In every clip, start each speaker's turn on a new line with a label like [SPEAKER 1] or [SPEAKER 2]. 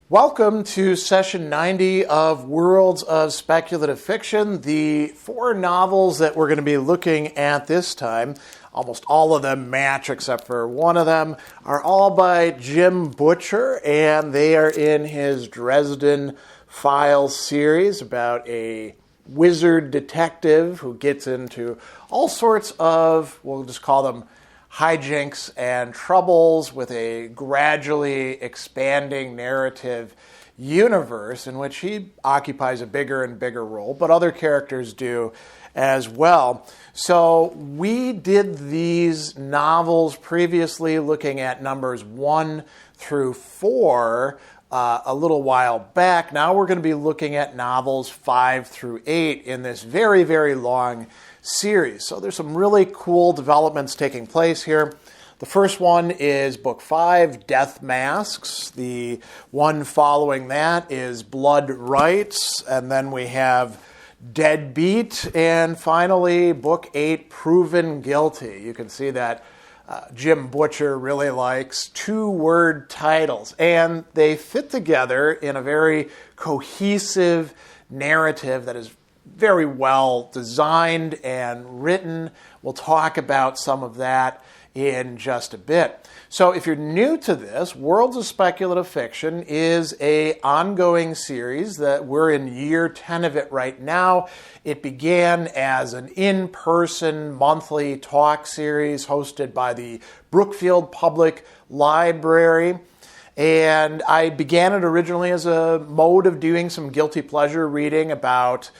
[SPEAKER 1] Welcome to session 90 of Worlds of Speculative Fiction. The four novels that we're going to be looking at this time, almost all of them match except for one of them, are all by Jim Butcher, and they are in his Dresden Files series about a wizard detective who gets into all sorts of, we'll just call them hijinks and troubles with a gradually expanding narrative universe in which he occupies a bigger and bigger role, but other characters do as well. So we did these novels previously looking at numbers 1 through 4 a little while back. Now we're going to be looking at novels 5 through 8 in this very, very long series. So there's some really cool developments taking place here. The first one is book 5, Death Masks. The one following that is Blood Rights. And then we have Deadbeat. And finally, book 8, Proven Guilty. You can see that Jim Butcher really likes 2-word titles. And they fit together in a very cohesive narrative that is very well designed and written. We'll talk about some of that in just a bit. So if you're new to this, Worlds of Speculative Fiction is an ongoing series that we're in year 10 of it right now. It began as an in-person monthly talk series hosted by the Brookfield Public Library. And I began it originally as a mode of doing some guilty pleasure reading about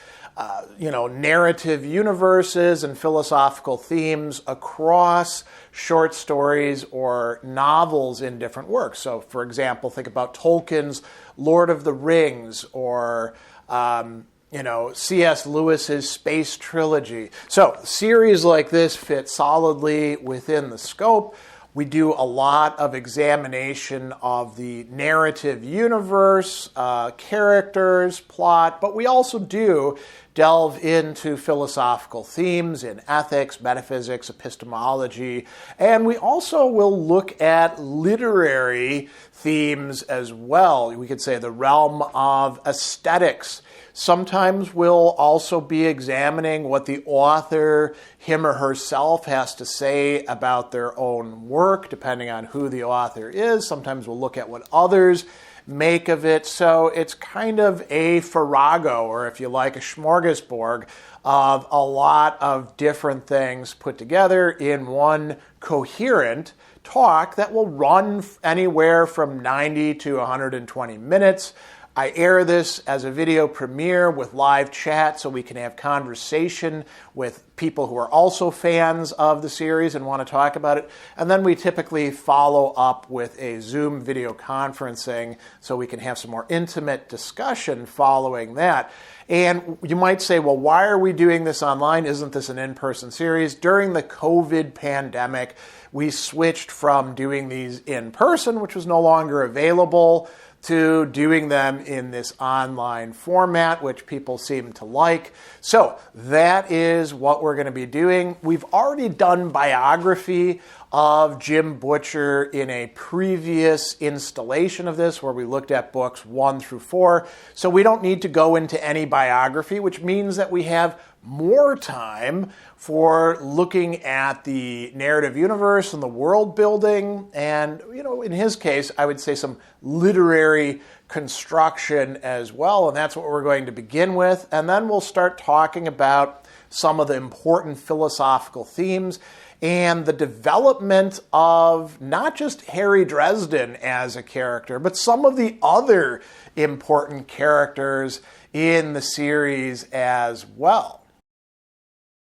[SPEAKER 1] narrative universes and philosophical themes across short stories or novels in different works. So, for example, think about Tolkien's Lord of the Rings or, C.S. Lewis's Space Trilogy. So, series like this fit solidly within the scope. We do a lot of examination of the narrative universe, characters, plot, but we also do delve into philosophical themes in ethics, metaphysics, epistemology, and we also will look at literary themes as well. We could say the realm of aesthetics. Sometimes we'll also be examining what the author, him or herself, has to say about their own work, depending on who the author is. Sometimes we'll look at what others make of it. So it's kind of a farrago, or if you like, a smorgasbord of a lot of different things put together in one coherent talk that will run anywhere from 90 to 120 minutes. I air this as a video premiere with live chat so we can have conversation with people who are also fans of the series and want to talk about it. And then we typically follow up with a Zoom video conferencing so we can have some more intimate discussion following that. And you might say, well, why are we doing this online? Isn't this an in-person series? During the COVID pandemic, we switched from doing these in person, which was no longer available, to doing them in this online format, which people seem to like. So that is what we're going to be doing. We've already done biography of Jim Butcher in a previous installation of this where we looked at books 1 through 4. So we don't need to go into any biography, which means that we have more time for looking at the narrative universe and the world building and, in his case, I would say some literary construction as well. And that's what we're going to begin with. And then we'll start talking about some of the important philosophical themes and the development of not just Harry Dresden as a character, but some of the other important characters in the series as well.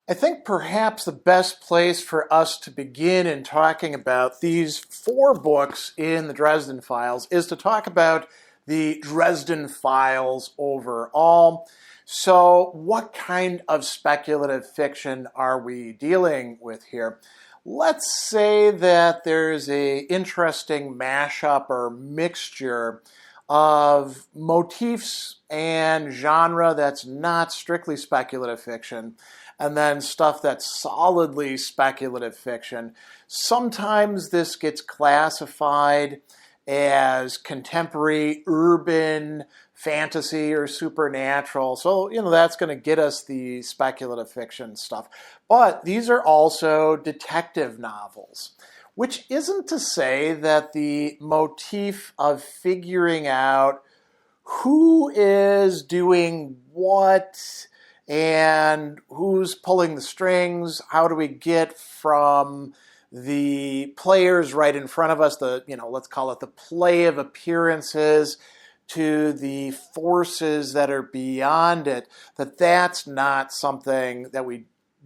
[SPEAKER 1] I think perhaps the best place for us to begin in talking about these 4 books in the Dresden Files is to talk about the Dresden Files overall. So what kind of speculative fiction are we dealing with here? Let's say that there's an interesting mashup or mixture of motifs and genre that's not strictly speculative fiction, and then stuff that's solidly speculative fiction. Sometimes this gets classified as contemporary urban fantasy or supernatural. So, that's going to get us the speculative fiction stuff. But these are also detective novels, which isn't to say that the motif of figuring out who is doing what and who's pulling the strings, how do we get from the players right in front of us, let's call it the play of appearances, to the forces that are beyond it, that's not something that we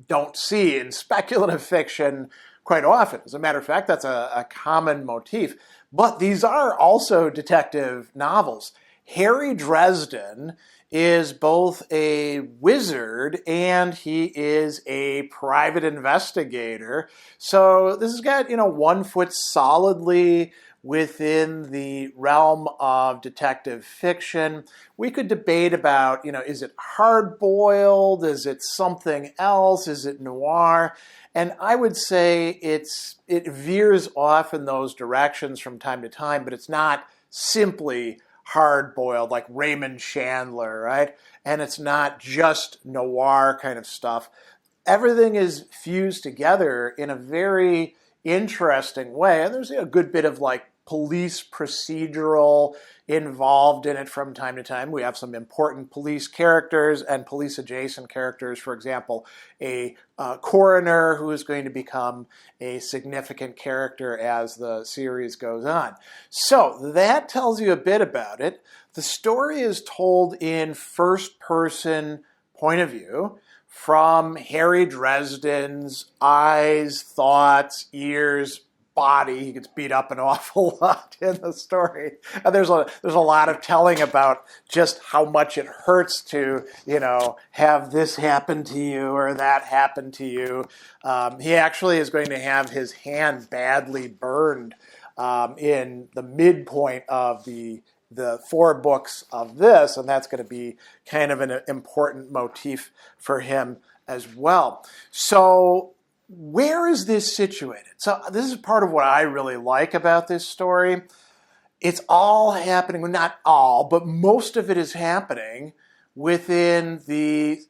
[SPEAKER 1] don't see in speculative fiction quite often. As a matter of fact, that's a common motif. But these are also detective novels. Harry Dresden is both a wizard and he is a private investigator. So this has got, one foot solidly within the realm of detective fiction. We could debate about, is it hard-boiled? Is it something else? Is it noir? And I would say it veers off in those directions from time to time, but it's not simply hard-boiled like Raymond Chandler, right? And it's not just noir kind of stuff. Everything is fused together in a very interesting way, and there's a good bit of police procedural involved in it from time to time. We have some important police characters and police adjacent characters. For example, a coroner who is going to become a significant character as the series goes on. So that tells you a bit about it. The story is told in first person point of view from Harry Dresden's eyes, thoughts, ears, body. He gets beat up an awful lot in the story. And there's a lot of telling about just how much it hurts to, have this happen to you or that happen to you. He actually is going to have his hand badly burned in the midpoint of the 4 books of this, and that's going to be kind of an important motif for him as well. So where is this situated? So this is part of what I really like about this story. It's all happening, well, not all, but most of it is happening within the,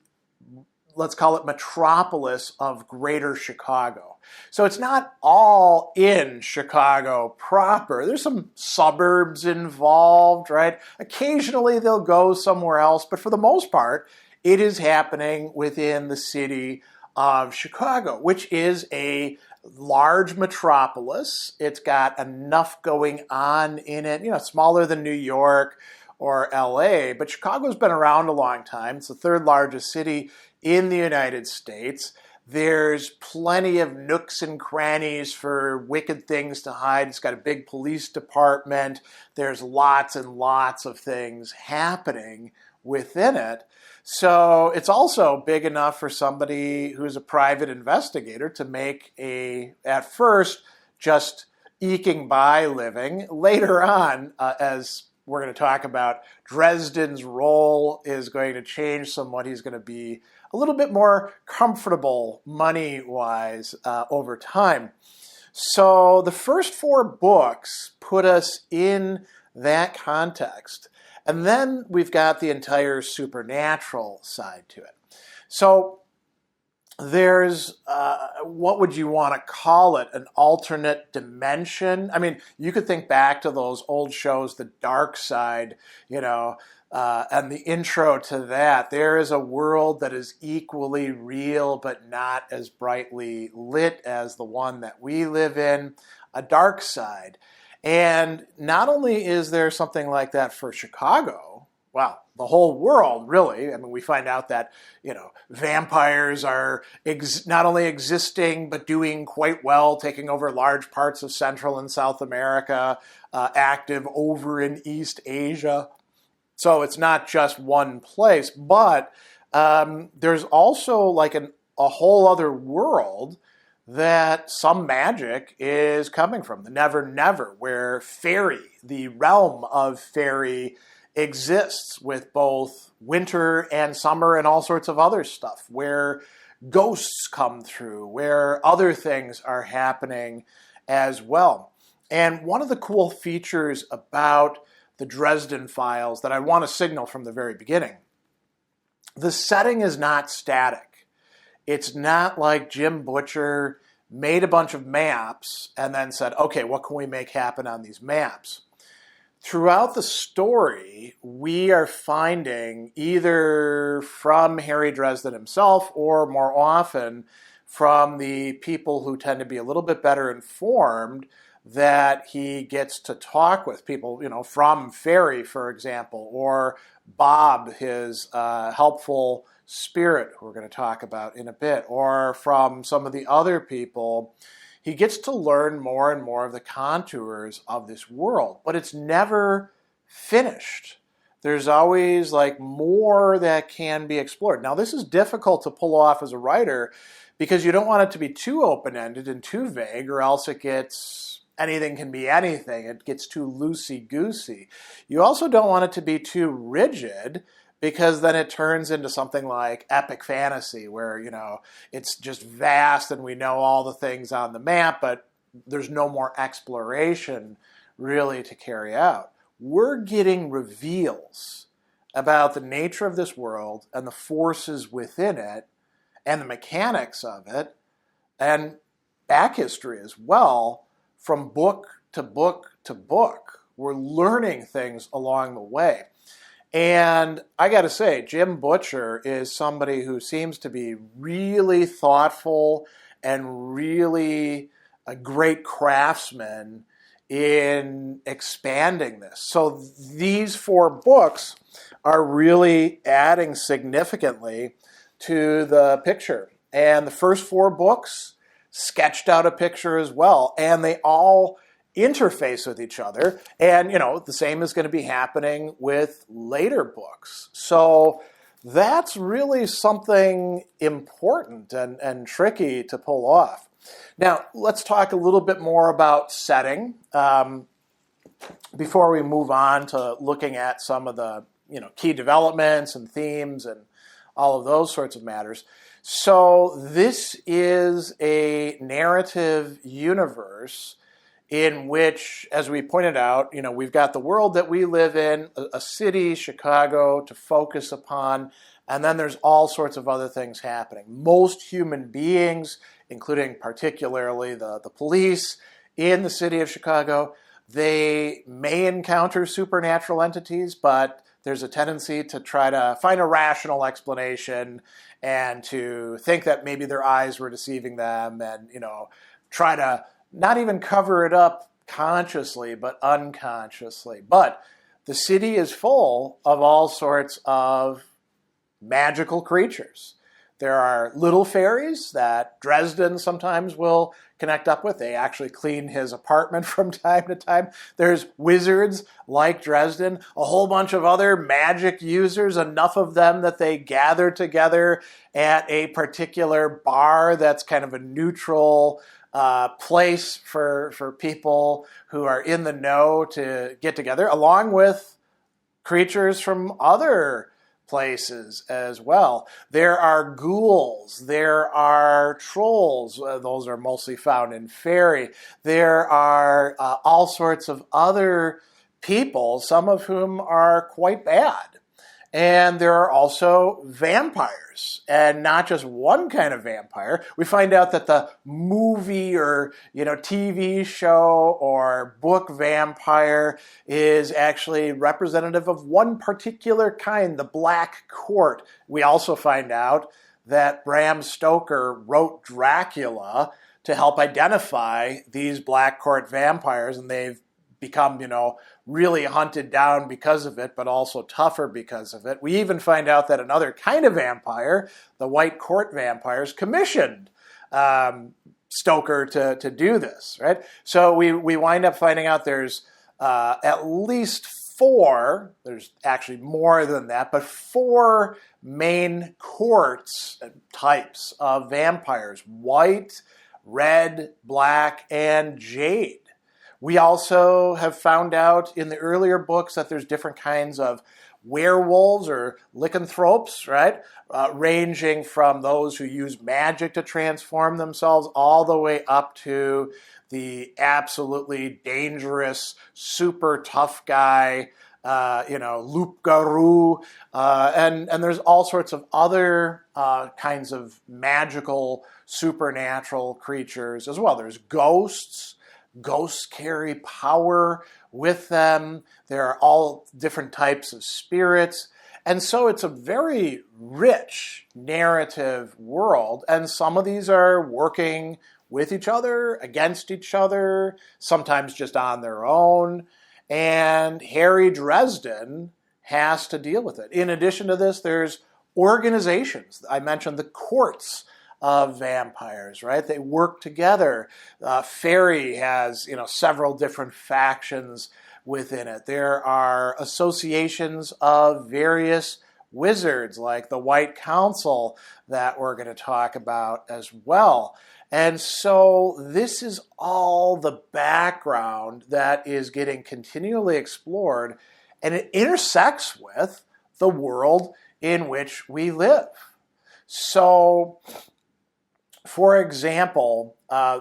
[SPEAKER 1] let's call it metropolis of Greater Chicago. So it's not all in Chicago proper. There's some suburbs involved, right? Occasionally they'll go somewhere else, but for the most part, it is happening within the city of Chicago, which is a large metropolis. It's got enough going on in it, smaller than New York or LA, but Chicago's been around a long time. It's the 3rd largest city in the United States. There's plenty of nooks and crannies for wicked things to hide. It's got a big police department. There's lots and lots of things happening within it. So it's also big enough for somebody who's a private investigator to make at first, just eking by living. Later on, as we're going to talk about, Dresden's role is going to change somewhat. He's going to be a little bit more comfortable money-wise over time. So the first 4 books put us in that context. And then we've got the entire supernatural side to it. So there's, what would you want to call it, an alternate dimension? I mean, you could think back to those old shows, The Dark Side, and the intro to that. There is a world that is equally real but not as brightly lit as the one that we live in, a dark side. And not only is there something like that for Chicago, well, the whole world, really. I mean, we find out that, vampires are not only existing, but doing quite well, taking over large parts of Central and South America, active over in East Asia. So it's not just one place, but there's also like a whole other world that some magic is coming from, the Never Never, where fairy, the realm of fairy, exists with both winter and summer and all sorts of other stuff, where ghosts come through, where other things are happening as well. And one of the cool features about the Dresden Files that I want to signal from the very beginning, the setting is not static. It's not like Jim Butcher made a bunch of maps and then said, okay, what can we make happen on these maps? Throughout the story, we are finding either from Harry Dresden himself or more often from the people who tend to be a little bit better informed that he gets to talk with people, from Fairy, for example, or Bob, his helpful spirit, who we're going to talk about in a bit, or from some of the other people. He gets to learn more and more of the contours of this world, but it's never finished. There's always more that can be explored. Now, this is difficult to pull off as a writer because you don't want it to be too open-ended and too vague, or else anything can be anything. It gets too loosey-goosey. You also don't want it to be too rigid, because then it turns into something like epic fantasy where, it's just vast and we know all the things on the map, but there's no more exploration really to carry out. We're getting reveals about the nature of this world and the forces within it and the mechanics of it and back history as well from book to book to book. We're learning things along the way. And I got to say, Jim Butcher is somebody who seems to be really thoughtful and really a great craftsman in expanding this. So these 4 books are really adding significantly to the picture. And the first 4 books sketched out a picture as well. And they all interface with each other. And, the same is going to be happening with later books. So that's really something important and tricky to pull off. Now, let's talk a little bit more about setting before we move on to looking at some of the, key developments and themes and all of those sorts of matters. So this is a narrative universe in which, as we pointed out, we've got the world that we live in, a city, Chicago, to focus upon, and then there's all sorts of other things happening. Most human beings, including particularly the police in the city of Chicago, they may encounter supernatural entities, but there's a tendency to try to find a rational explanation and to think that maybe their eyes were deceiving them and, try to not even cover it up consciously, but unconsciously. But the city is full of all sorts of magical creatures. There are little fairies that Dresden sometimes will connect up with. They actually clean his apartment from time to time. There's wizards like Dresden, a whole bunch of other magic users, enough of them that they gather together at a particular bar that's kind of a neutral place for people who are in the know to get together, along with creatures from other places as well. There are ghouls, there are trolls, those are mostly found in fairy. There are all sorts of other people, some of whom are quite bad. And there are also vampires, and not just one kind of vampire. We find out that the movie or TV show or book vampire is actually representative of one particular kind, the Black Court. We also find out that Bram Stoker wrote Dracula to help identify these Black Court vampires, and they've become, really hunted down because of it, but also tougher because of it. We even find out that another kind of vampire, the white court vampires, commissioned Stoker to do this, right? So we wind up finding out there's at least four, there's actually more than that, but four main courts types of vampires: white, red, black, and jade. We also have found out in the earlier books that there's different kinds of werewolves or lycanthropes, right? Ranging from those who use magic to transform themselves all the way up to the absolutely dangerous, super tough guy, loup-garou, and there's all sorts of other kinds of magical, supernatural creatures as well. There's ghosts. Ghosts carry power with them. There are all different types of spirits. And so it's a very rich narrative world. And some of these are working with each other, against each other, sometimes just on their own. And Harry Dresden has to deal with it. In addition to this, there's organizations. I mentioned the courts of vampires, right? They work together. Fairy has, several different factions within it. There are associations of various wizards, like the White Council that we're going to talk about as well. And so this is all the background that is getting continually explored, and it intersects with the world in which we live. So, for example,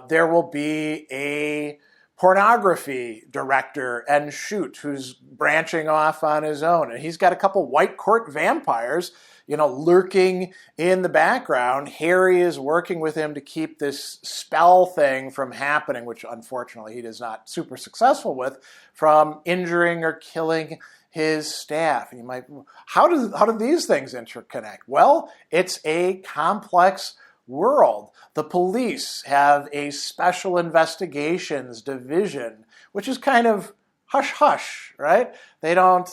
[SPEAKER 1] there will be a pornography director and shoot who's branching off on his own. And he's got a couple white court vampires, lurking in the background. Harry is working with him to keep this spell thing from happening, which unfortunately he is not super successful with, from injuring or killing his staff. And you might, how do these things interconnect? Well, it's a complex world. The police have a special investigations division, which is kind of hush-hush, right? They don't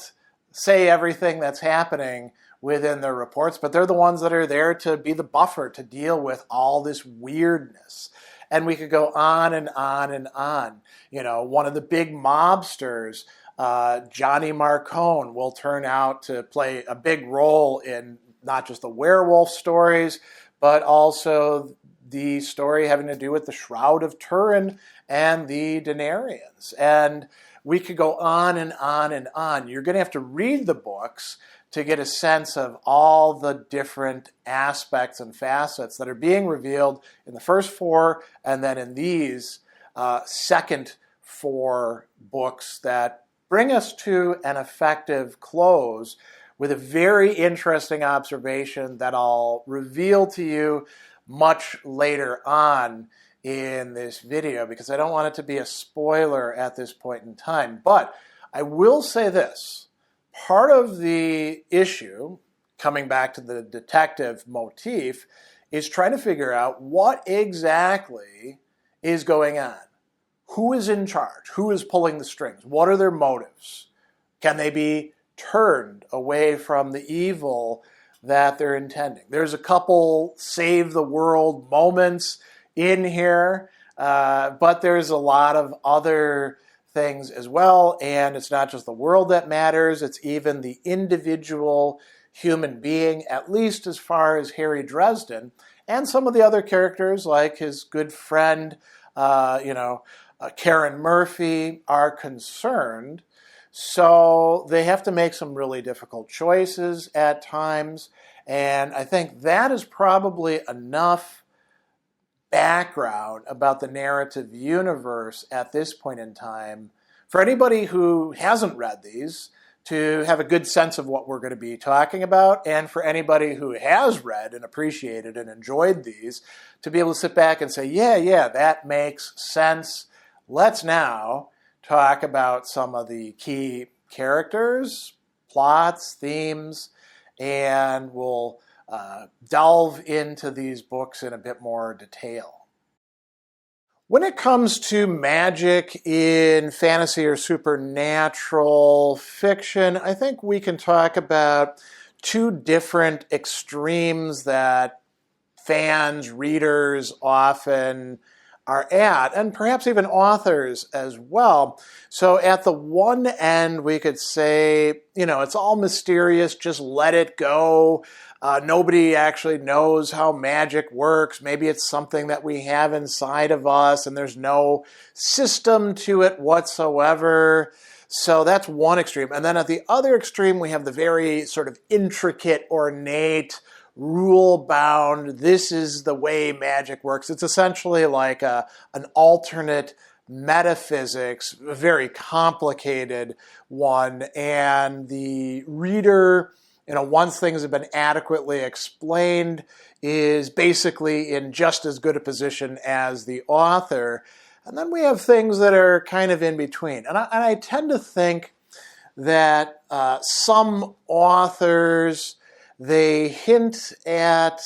[SPEAKER 1] say everything that's happening within their reports, but they're the ones that are there to be the buffer, to deal with all this weirdness. And we could go on and on and on. One of the big mobsters, Johnny Marcone, will turn out to play a big role in not just the werewolf stories, but also the story having to do with the Shroud of Turin and the Denarians. And we could go on and on and on. You're going to have to read the books to get a sense of all the different aspects and facets that are being revealed in the first four, and then in these second four books that bring us to an effective close with a very interesting observation that I'll reveal to you much later on in this video, because I don't want it to be a spoiler at this point in time. But I will say this. Part of the issue, coming back to the detective motif, is trying to figure out what exactly is going on. Who is in charge? Who is pulling the strings? What are their motives? Can they be turned away from the evil that they're intending? There's a couple save the world moments in here, but there's a lot of other things as well, and it's not just the world that matters, it's even the individual human being, at least as far as Harry Dresden, and some of the other characters like his good friend, Karen Murphy, are concerned. So they have to make some really difficult choices at times, and I think that is probably enough background about the narrative universe at this point in time for anybody who hasn't read these to have a good sense of what we're going to be talking about, and for anybody who has read and appreciated and enjoyed these to be able to sit back and say, yeah, that makes sense. Let's now talk about some of the key characters, plots, themes, and we'll delve into these books in a bit more detail. When it comes to magic in fantasy or supernatural fiction, I think we can talk about two different extremes that fans, readers often are at, and perhaps even authors as well. So at the one end, we could say, it's all mysterious, just let it go. Nobody actually knows how magic works. Maybe it's something that we have inside of us and there's no system to it whatsoever. So that's one extreme. And then at the other extreme, we have the very sort of intricate, ornate, rule-bound, this is the way magic works. It's essentially like an alternate metaphysics, a very complicated one. And the reader, once things have been adequately explained, is basically in just as good a position as the author. And then we have things that are kind of in between. And I tend to think that some authors, they hint at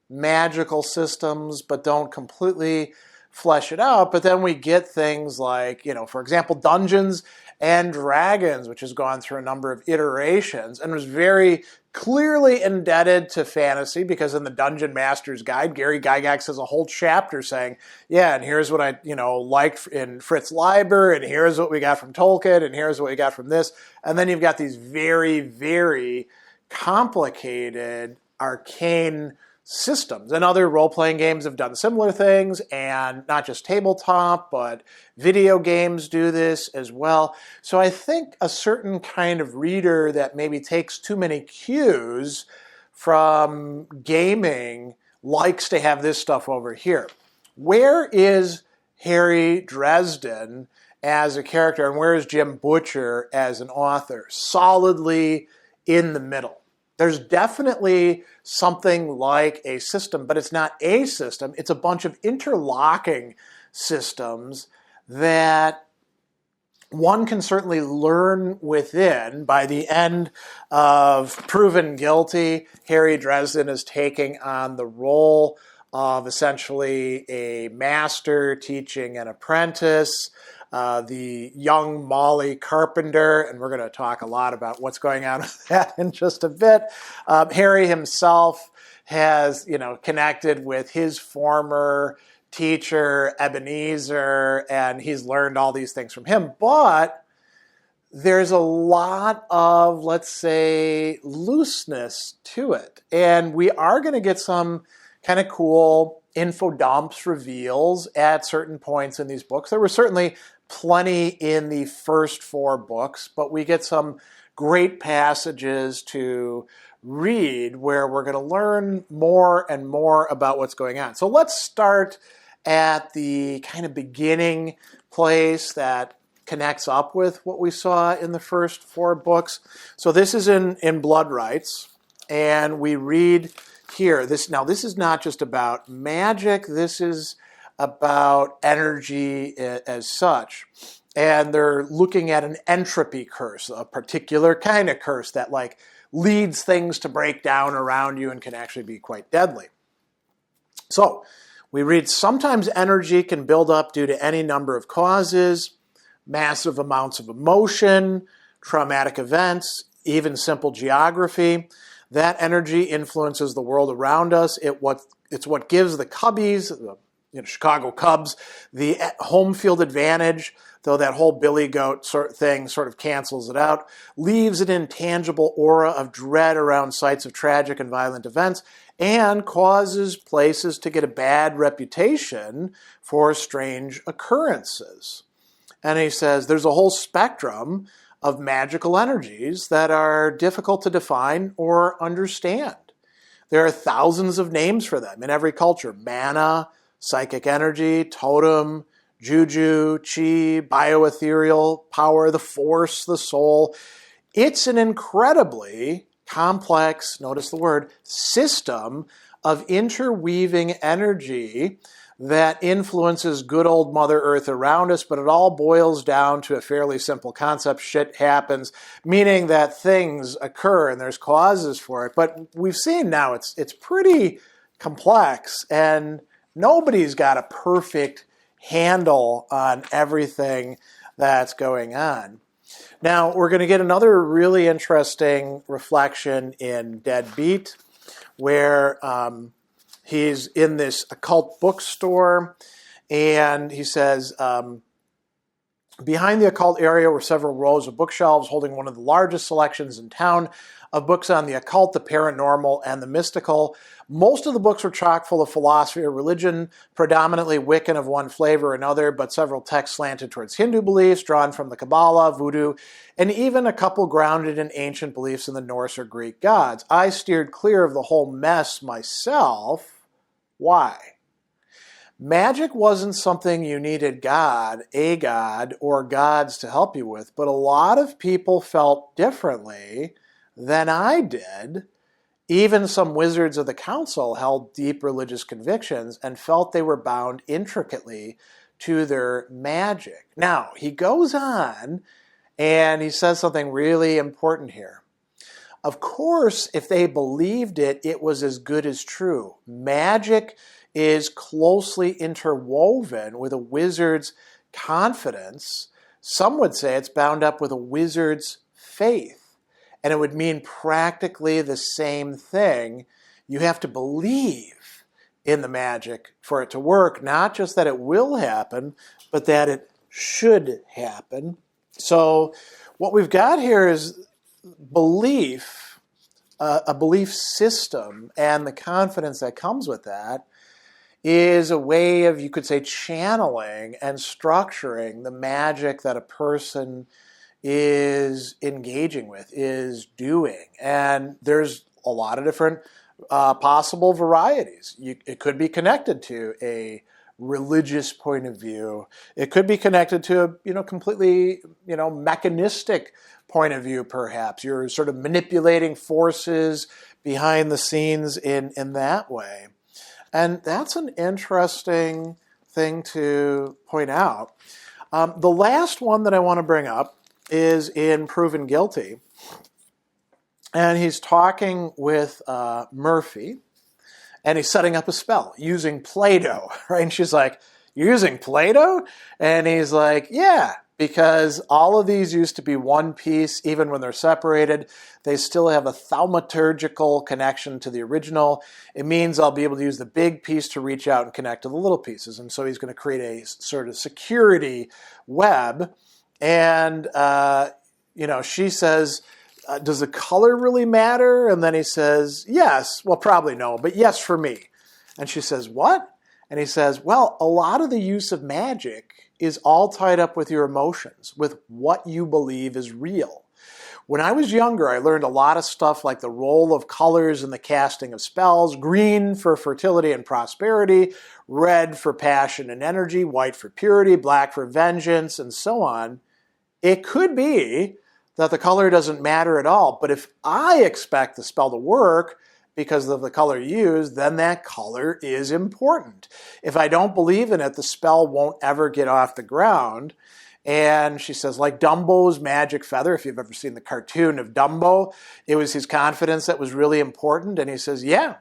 [SPEAKER 1] magical systems but don't completely flesh it out. But then we get things like, for example, Dungeons and Dragons, which has gone through a number of iterations and was very clearly indebted to fantasy, because in the Dungeon Master's Guide, Gary Gygax has a whole chapter saying, and here's what I, liked in Fritz Leiber, and here's what we got from Tolkien, and here's what we got from this. And then you've got these very, very complicated, arcane systems. And other role-playing games have done similar things, and not just tabletop, but video games do this as well. So I think a certain kind of reader that maybe takes too many cues from gaming likes to have this stuff over here. Where is Harry Dresden as a character, and where is Jim Butcher as an author? Solidly in the middle. There's definitely something like a system, but it's not a system. It's a bunch of interlocking systems that one can certainly learn within. By the end of Proven Guilty, Harry Dresden is taking on the role of essentially a master teaching an apprentice. The young Molly Carpenter, and we're going to talk a lot about what's going on with that in just a bit. Harry himself has, connected with his former teacher, Ebenezer, and he's learned all these things from him. But there's a lot of, let's say, looseness to it. And we are going to get some kind of cool info dumps, reveals at certain points in these books. There were certainly plenty in the first 4 books, but we get some great passages to read where we're going to learn more and more about what's going on. So let's start at the kind of beginning place that connects up with what we saw in the first 4 books. So this is in Blood Rights, and we read here. This is not just about magic. This is about energy as such. And they're looking at an entropy curse, a particular kind of curse that leads things to break down around you and can actually be quite deadly. So we read, sometimes energy can build up due to any number of causes, massive amounts of emotion, traumatic events, even simple geography. That energy influences the world around us. It's what gives the Cubbies, Chicago Cubs, the home field advantage, though that whole Billy Goat thing sort of cancels it out, leaves an intangible aura of dread around sites of tragic and violent events, and causes places to get a bad reputation for strange occurrences. And he says there's a whole spectrum of magical energies that are difficult to define or understand. There are thousands of names for them in every culture: mana, psychic energy, totem, juju, chi, bioethereal power, the force, the soul. It's an incredibly complex, notice the word, system of interweaving energy that influences good old Mother Earth around us, but it all boils down to a fairly simple concept. Shit happens, meaning that things occur and there's causes for it. But we've seen now it's pretty complex, and nobody's got a perfect handle on everything that's going on. Now, we're going to get another really interesting reflection in Deadbeat, where he's in this occult bookstore, and he says, behind the occult area were several rows of bookshelves holding one of the largest selections in town of books on the occult, the paranormal, and the mystical. Most of the books were chock full of philosophy or religion, predominantly Wiccan of one flavor or another, but several texts slanted towards Hindu beliefs, drawn from the Kabbalah, Voodoo, and even a couple grounded in ancient beliefs in the Norse or Greek gods. I steered clear of the whole mess myself. Why? Magic wasn't something you needed a god, or gods to help you with, but a lot of people felt differently than I did. Even some wizards of the council held deep religious convictions and felt they were bound intricately to their magic. Now, he goes on and he says something really important here. Of course, if they believed it, it was as good as true. Magic is closely interwoven with a wizard's confidence. Some would say it's bound up with a wizard's faith. And it would mean practically the same thing. You have to believe in the magic for it to work, not just that it will happen, but that it should happen. So what we've got here is belief, a belief system, and the confidence that comes with that is a way of, you could say, channeling and structuring the magic that a person is engaging with, is doing. And there's a lot of different possible varieties. It could be connected to a religious point of view. It could be connected to a completely mechanistic point of view, perhaps. You're sort of manipulating forces behind the scenes in that way. And that's an interesting thing to point out. The last one that I want to bring up is in Proven Guilty. And he's talking with Murphy, and he's setting up a spell using Play-Doh, right? And she's like, "You're using Play-Doh?" And he's like, "Yeah, because all of these used to be one piece. Even when they're separated, they still have a thaumaturgical connection to the original. It means I'll be able to use the big piece to reach out and connect to the little pieces." And so he's going to create a sort of security web. And, she says, "Does the color really matter?" And then he says, "Yes." Well, probably no, but yes for me. And she says, "What?" And he says, "Well, a lot of the use of magic is all tied up with your emotions, with what you believe is real. When I was younger, I learned a lot of stuff like the role of colors in the casting of spells: green for fertility and prosperity, red for passion and energy, white for purity, black for vengeance, and so on. It could be that the color doesn't matter at all, but if I expect the spell to work because of the color used, then that color is important. If I don't believe in it, the spell won't ever get off the ground." And she says, like Dumbo's magic feather, if you've ever seen the cartoon of Dumbo, it was his confidence that was really important. And he says, "Yeah,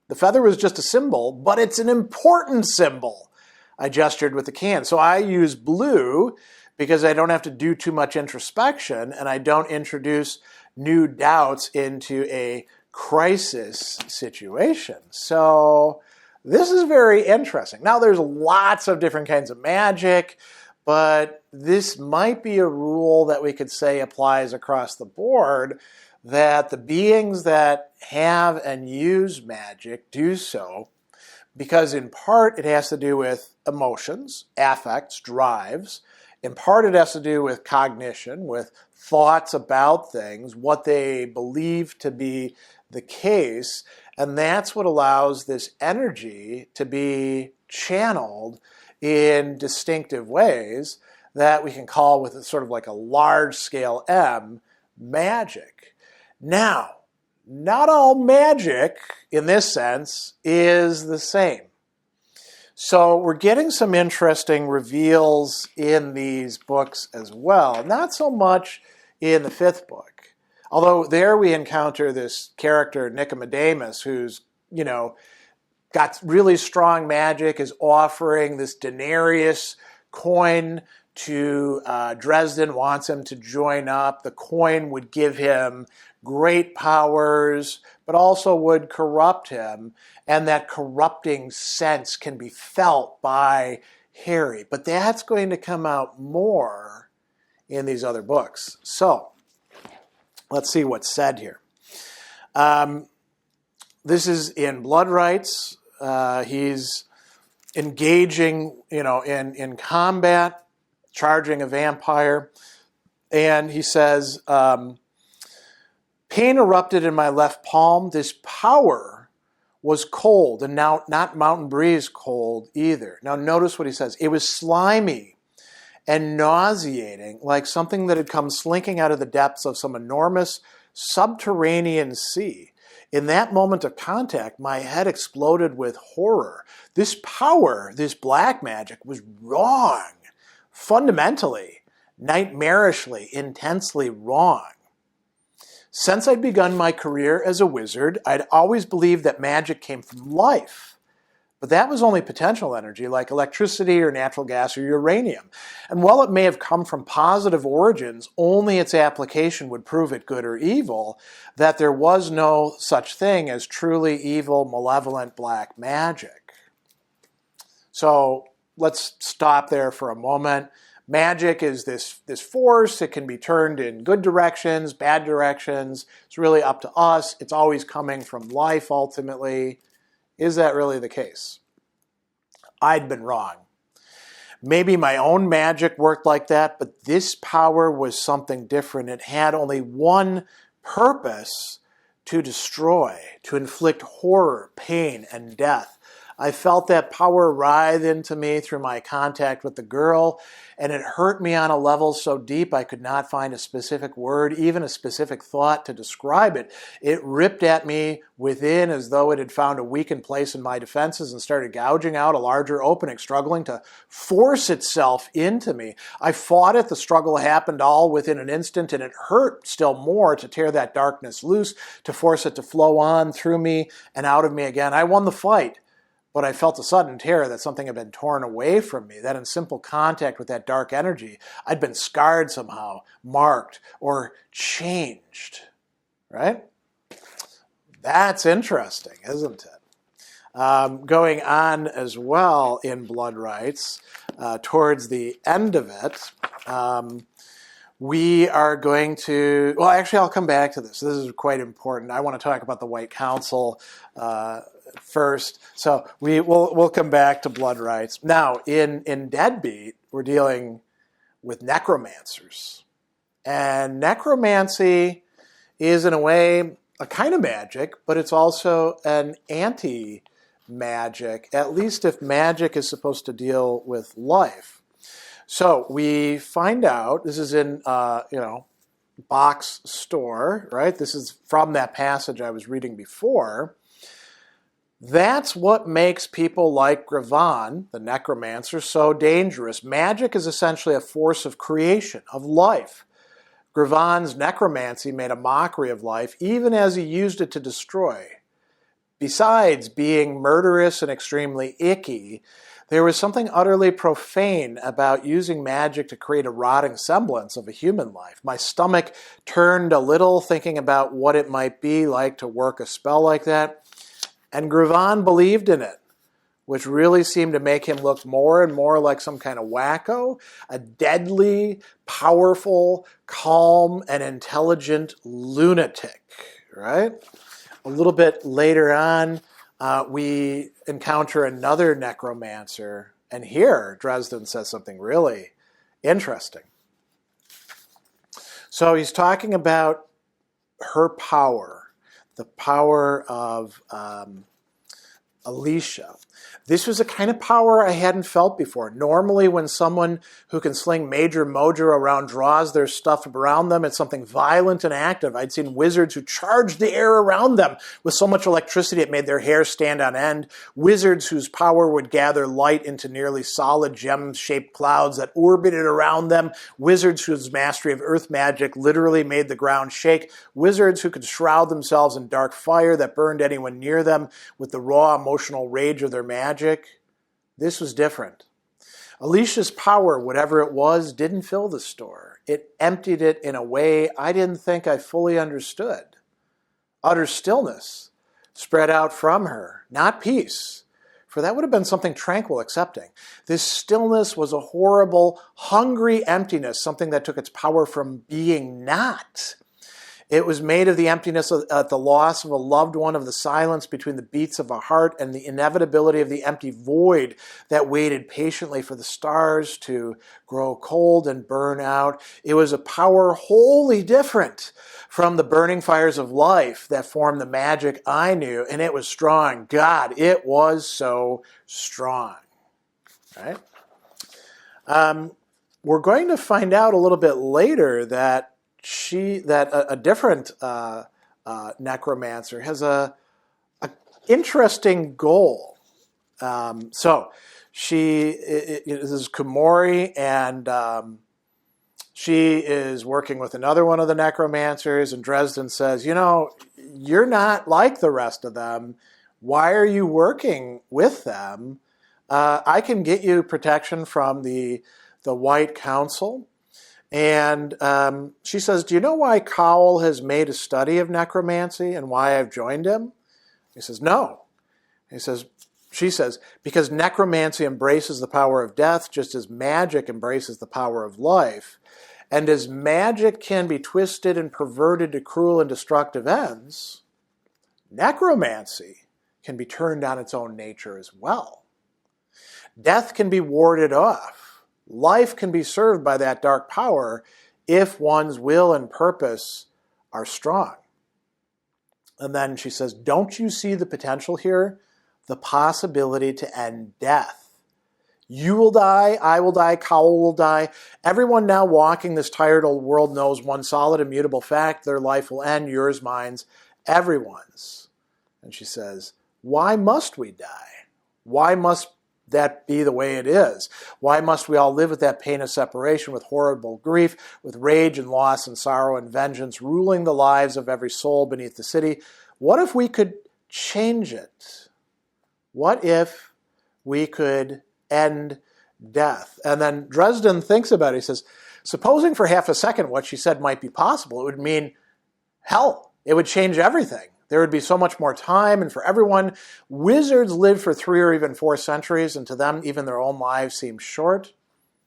[SPEAKER 1] the feather was just a symbol, but it's an important symbol." I gestured with the can. "So I use blue because I don't have to do too much introspection, and I don't introduce new doubts into a crisis situation." So this is very interesting. Now, there's lots of different kinds of magic, but this might be a rule that we could say applies across the board, that the beings that have and use magic do so because in part it has to do with emotions, affects, drives. In part it has to do with cognition, with thoughts about things, what they believe to be the case, and that's what allows this energy to be channeled in distinctive ways that we can call, with sort of like a large scale M, magic. Now, not all magic in this sense is the same. So we're getting some interesting reveals in these books as well. Not so much in the fifth book, although there we encounter this character, Nicodemus, who's, got really strong magic, is offering this denarius coin to Dresden, wants him to join up. The coin would give him great powers, but also would corrupt him, and that corrupting sense can be felt by Harry. But that's going to come out more in these other books. So let's see what's said here. This is in Blood Rights. He's engaging, in combat, charging a vampire, and he says, pain erupted in my left palm. This power was cold, and now not mountain breeze cold either. Now notice what he says. It was slimy and nauseating, like something that had come slinking out of the depths of some enormous subterranean sea. In that moment of contact, my head exploded with horror. This power, this black magic, was wrong. Fundamentally, nightmarishly, intensely wrong. Since I'd begun my career as a wizard, I'd always believed that magic came from life. But that was only potential energy, like electricity or natural gas or uranium. And while it may have come from positive origins, only its application would prove it good or evil, that there was no such thing as truly evil, malevolent black magic. So let's stop there for a moment. Magic is this force. It can be turned in good directions, bad directions. It's really up to us. It's always coming from life, ultimately. Is that really the case? I'd been wrong. Maybe my own magic worked like that, but this power was something different. It had only one purpose: to destroy, to inflict horror, pain, and death. I felt that power writhe into me through my contact with the girl, and it hurt me on a level so deep I could not find a specific word, even a specific thought to describe it. It ripped at me within as though it had found a weakened place in my defenses and started gouging out a larger opening, struggling to force itself into me. I fought it. The struggle happened all within an instant, and it hurt still more to tear that darkness loose, to force it to flow on through me and out of me again. I won the fight. But I felt a sudden terror that something had been torn away from me, that in simple contact with that dark energy, I'd been scarred somehow, marked, or changed, right? That's interesting, isn't it? Going on as well in Blood Rights, towards the end of it, we are going to, well, actually, I'll come back to this. This is quite important. I want to talk about the White Council first. So we'll come back to Blood Rights. Now, in Deadbeat, we're dealing with necromancers. And necromancy is, in a way, a kind of magic, but it's also an anti-magic, at least if magic is supposed to deal with life. So we find out, this is in, Bach's store, right? This is from that passage I was reading before. That's what makes people like Gravan, the necromancer, so dangerous. Magic is essentially a force of creation, of life. Gravan's necromancy made a mockery of life, even as he used it to destroy. Besides being murderous and extremely icky, there was something utterly profane about using magic to create a rotting semblance of a human life. My stomach turned a little thinking about what it might be like to work a spell like that. And Gravan believed in it, which really seemed to make him look more and more like some kind of wacko, a deadly, powerful, calm, and intelligent lunatic, right? A little bit later on, we encounter another necromancer, and here Dresden says something really interesting. So he's talking about her power, the power of Alicia. This was a kind of power I hadn't felt before. Normally, when someone who can sling major mojo around draws their stuff around them, it's something violent and active. I'd seen wizards who charged the air around them with so much electricity it made their hair stand on end. Wizards whose power would gather light into nearly solid gem-shaped clouds that orbited around them. Wizards whose mastery of earth magic literally made the ground shake. Wizards who could shroud themselves in dark fire that burned anyone near them with the raw emotion emotional rage of their magic. This was different. Alicia's power, whatever it was, didn't fill the store. It emptied it in a way I didn't think I fully understood. Utter stillness spread out from her, not peace, for that would have been something tranquil accepting. This stillness was a horrible, hungry emptiness, something that took its power from being not. It was made of the emptiness at the loss of a loved one, of the silence between the beats of a heart, and the inevitability of the empty void that waited patiently for the stars to grow cold and burn out. It was a power wholly different from the burning fires of life that formed the magic I knew, and it was strong. God, it was so strong. Right? We're going to find out a little bit later that a different necromancer has a interesting goal. So she is Komori, and she is working with another one of the necromancers, and Dresden says, you're not like the rest of them. Why are you working with them? I can get you protection from the White Council. And she says, do you know why Cowell has made a study of necromancy and why I've joined him? He says, no. She says, because necromancy embraces the power of death just as magic embraces the power of life. And as magic can be twisted and perverted to cruel and destructive ends, necromancy can be turned on its own nature as well. Death can be warded off. Life can be served by that dark power if one's will and purpose are strong. And then she says, don't you see the potential here? The possibility to end death. You will die, I will die, Cowell will die. Everyone now walking this tired old world knows one solid, immutable fact: their life will end, yours, mine's, everyone's. And she says, why must we die? Why must that be the way it is? Why must we all live with that pain of separation, with horrible grief, with rage and loss and sorrow and vengeance, ruling the lives of every soul beneath the city? What if we could change it? What if we could end death? And then Dresden thinks about it. He says, supposing for half a second what she said might be possible, it would mean hell. It would change everything. There would be so much more time, and for everyone, wizards lived for 3 or even 4 centuries, and to them, even their own lives seemed short.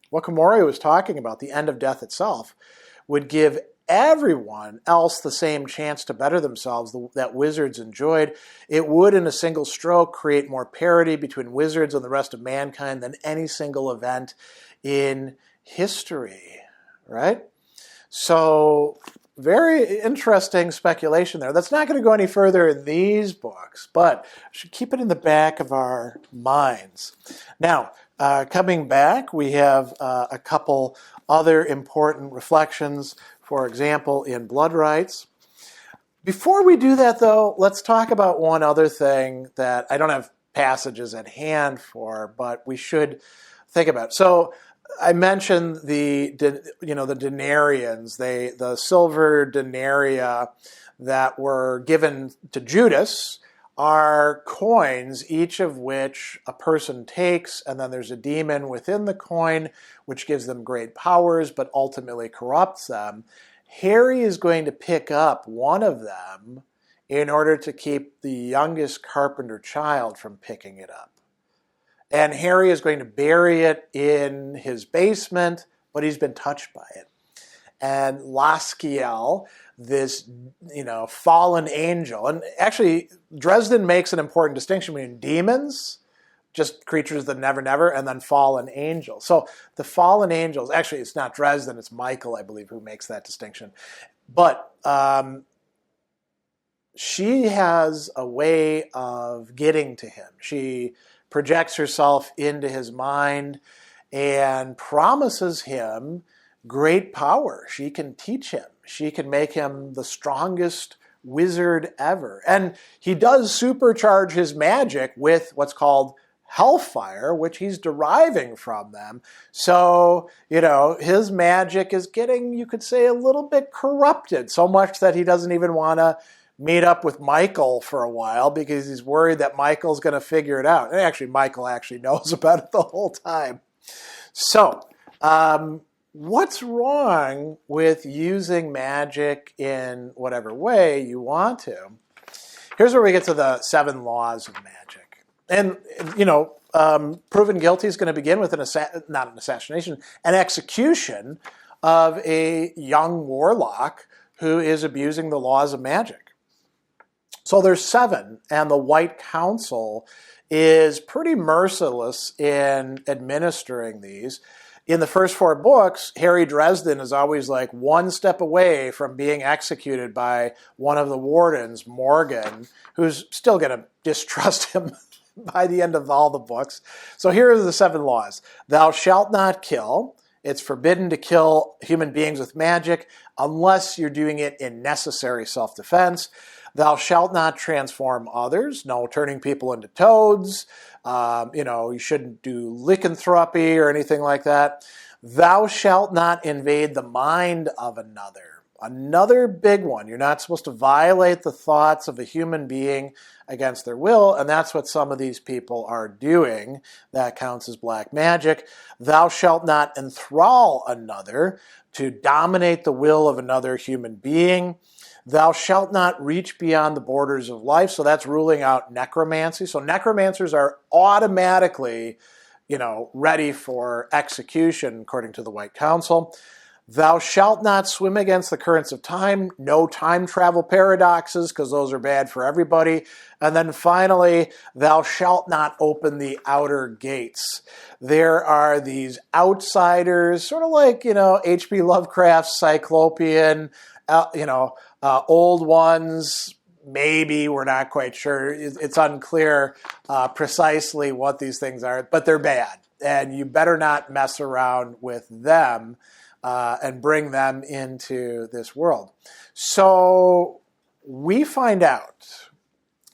[SPEAKER 1] What Komori was talking about, the end of death itself, would give everyone else the same chance to better themselves that wizards enjoyed. It would, in a single stroke, create more parity between wizards and the rest of mankind than any single event in history, right? So, very interesting speculation there. That's not going to go any further in these books, but we should keep it in the back of our minds. Now, coming back, we have a couple other important reflections, for example, in Blood Rights. Before we do that, though, let's talk about one other thing that I don't have passages at hand for, but we should think about. So, I mentioned the denarians, the silver denarii that were given to Judas are coins, each of which a person takes, and then there's a demon within the coin which gives them great powers but ultimately corrupts them. Harry is going to pick up one of them in order to keep the youngest carpenter child from picking it up. And Harry is going to bury it in his basement, but he's been touched by it. And Laskiel, this, fallen angel, and actually Dresden makes an important distinction between demons, just creatures that never, and then fallen angels. So the fallen angels, actually it's not Dresden, it's Michael, I believe, who makes that distinction. But she has a way of getting to him. She projects herself into his mind and promises him great power. She can teach him. She can make him the strongest wizard ever. And he does supercharge his magic with what's called hellfire, which he's deriving from them. So, his magic is getting, you could say, a little bit corrupted, so much that he doesn't even want to meet up with Michael for a while because he's worried that Michael's going to figure it out. And actually, Michael actually knows about it the whole time. So, what's wrong with using magic in whatever way you want to? Here's where we get to the 7 laws of magic. And, proven guilty is going to begin with an execution of a young warlock who is abusing the laws of magic. So there's 7, and the White Council is pretty merciless in administering these. In the first 4 books, Harry Dresden is always like one step away from being executed by one of the wardens, Morgan, who's still going to distrust him by the end of all the books. So here are the 7 laws. Thou shalt not kill. It's forbidden to kill human beings with magic unless you're doing it in necessary self-defense. Thou shalt not transform others. No turning people into toads. You shouldn't do lycanthropy or anything like that. Thou shalt not invade the mind of another. Another big one. You're not supposed to violate the thoughts of a human being against their will, and that's what some of these people are doing. That counts as black magic. Thou shalt not enthrall another, to dominate the will of another human being. Thou shalt not reach beyond the borders of life. So that's ruling out necromancy. So necromancers are automatically, ready for execution, according to the White Council. Thou shalt not swim against the currents of time. No time travel paradoxes, because those are bad for everybody. And then finally, thou shalt not open the outer gates. There are these outsiders, sort of like, H.P. Lovecraft's Cyclopean, old ones. Maybe, we're not quite sure. It's unclear precisely what these things are, but they're bad. And you better not mess around with them and bring them into this world. So we find out,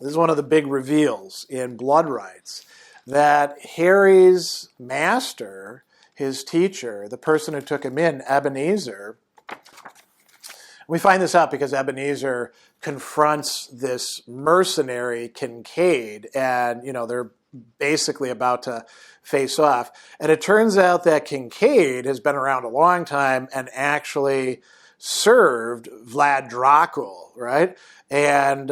[SPEAKER 1] this is one of the big reveals in Blood Rights, that Harry's master, his teacher, the person who took him in, Ebenezer, we find this out because Ebenezer confronts this mercenary Kincaid, and they're basically about to face off. And it turns out that Kincaid has been around a long time and actually served Vlad Dracul, right? And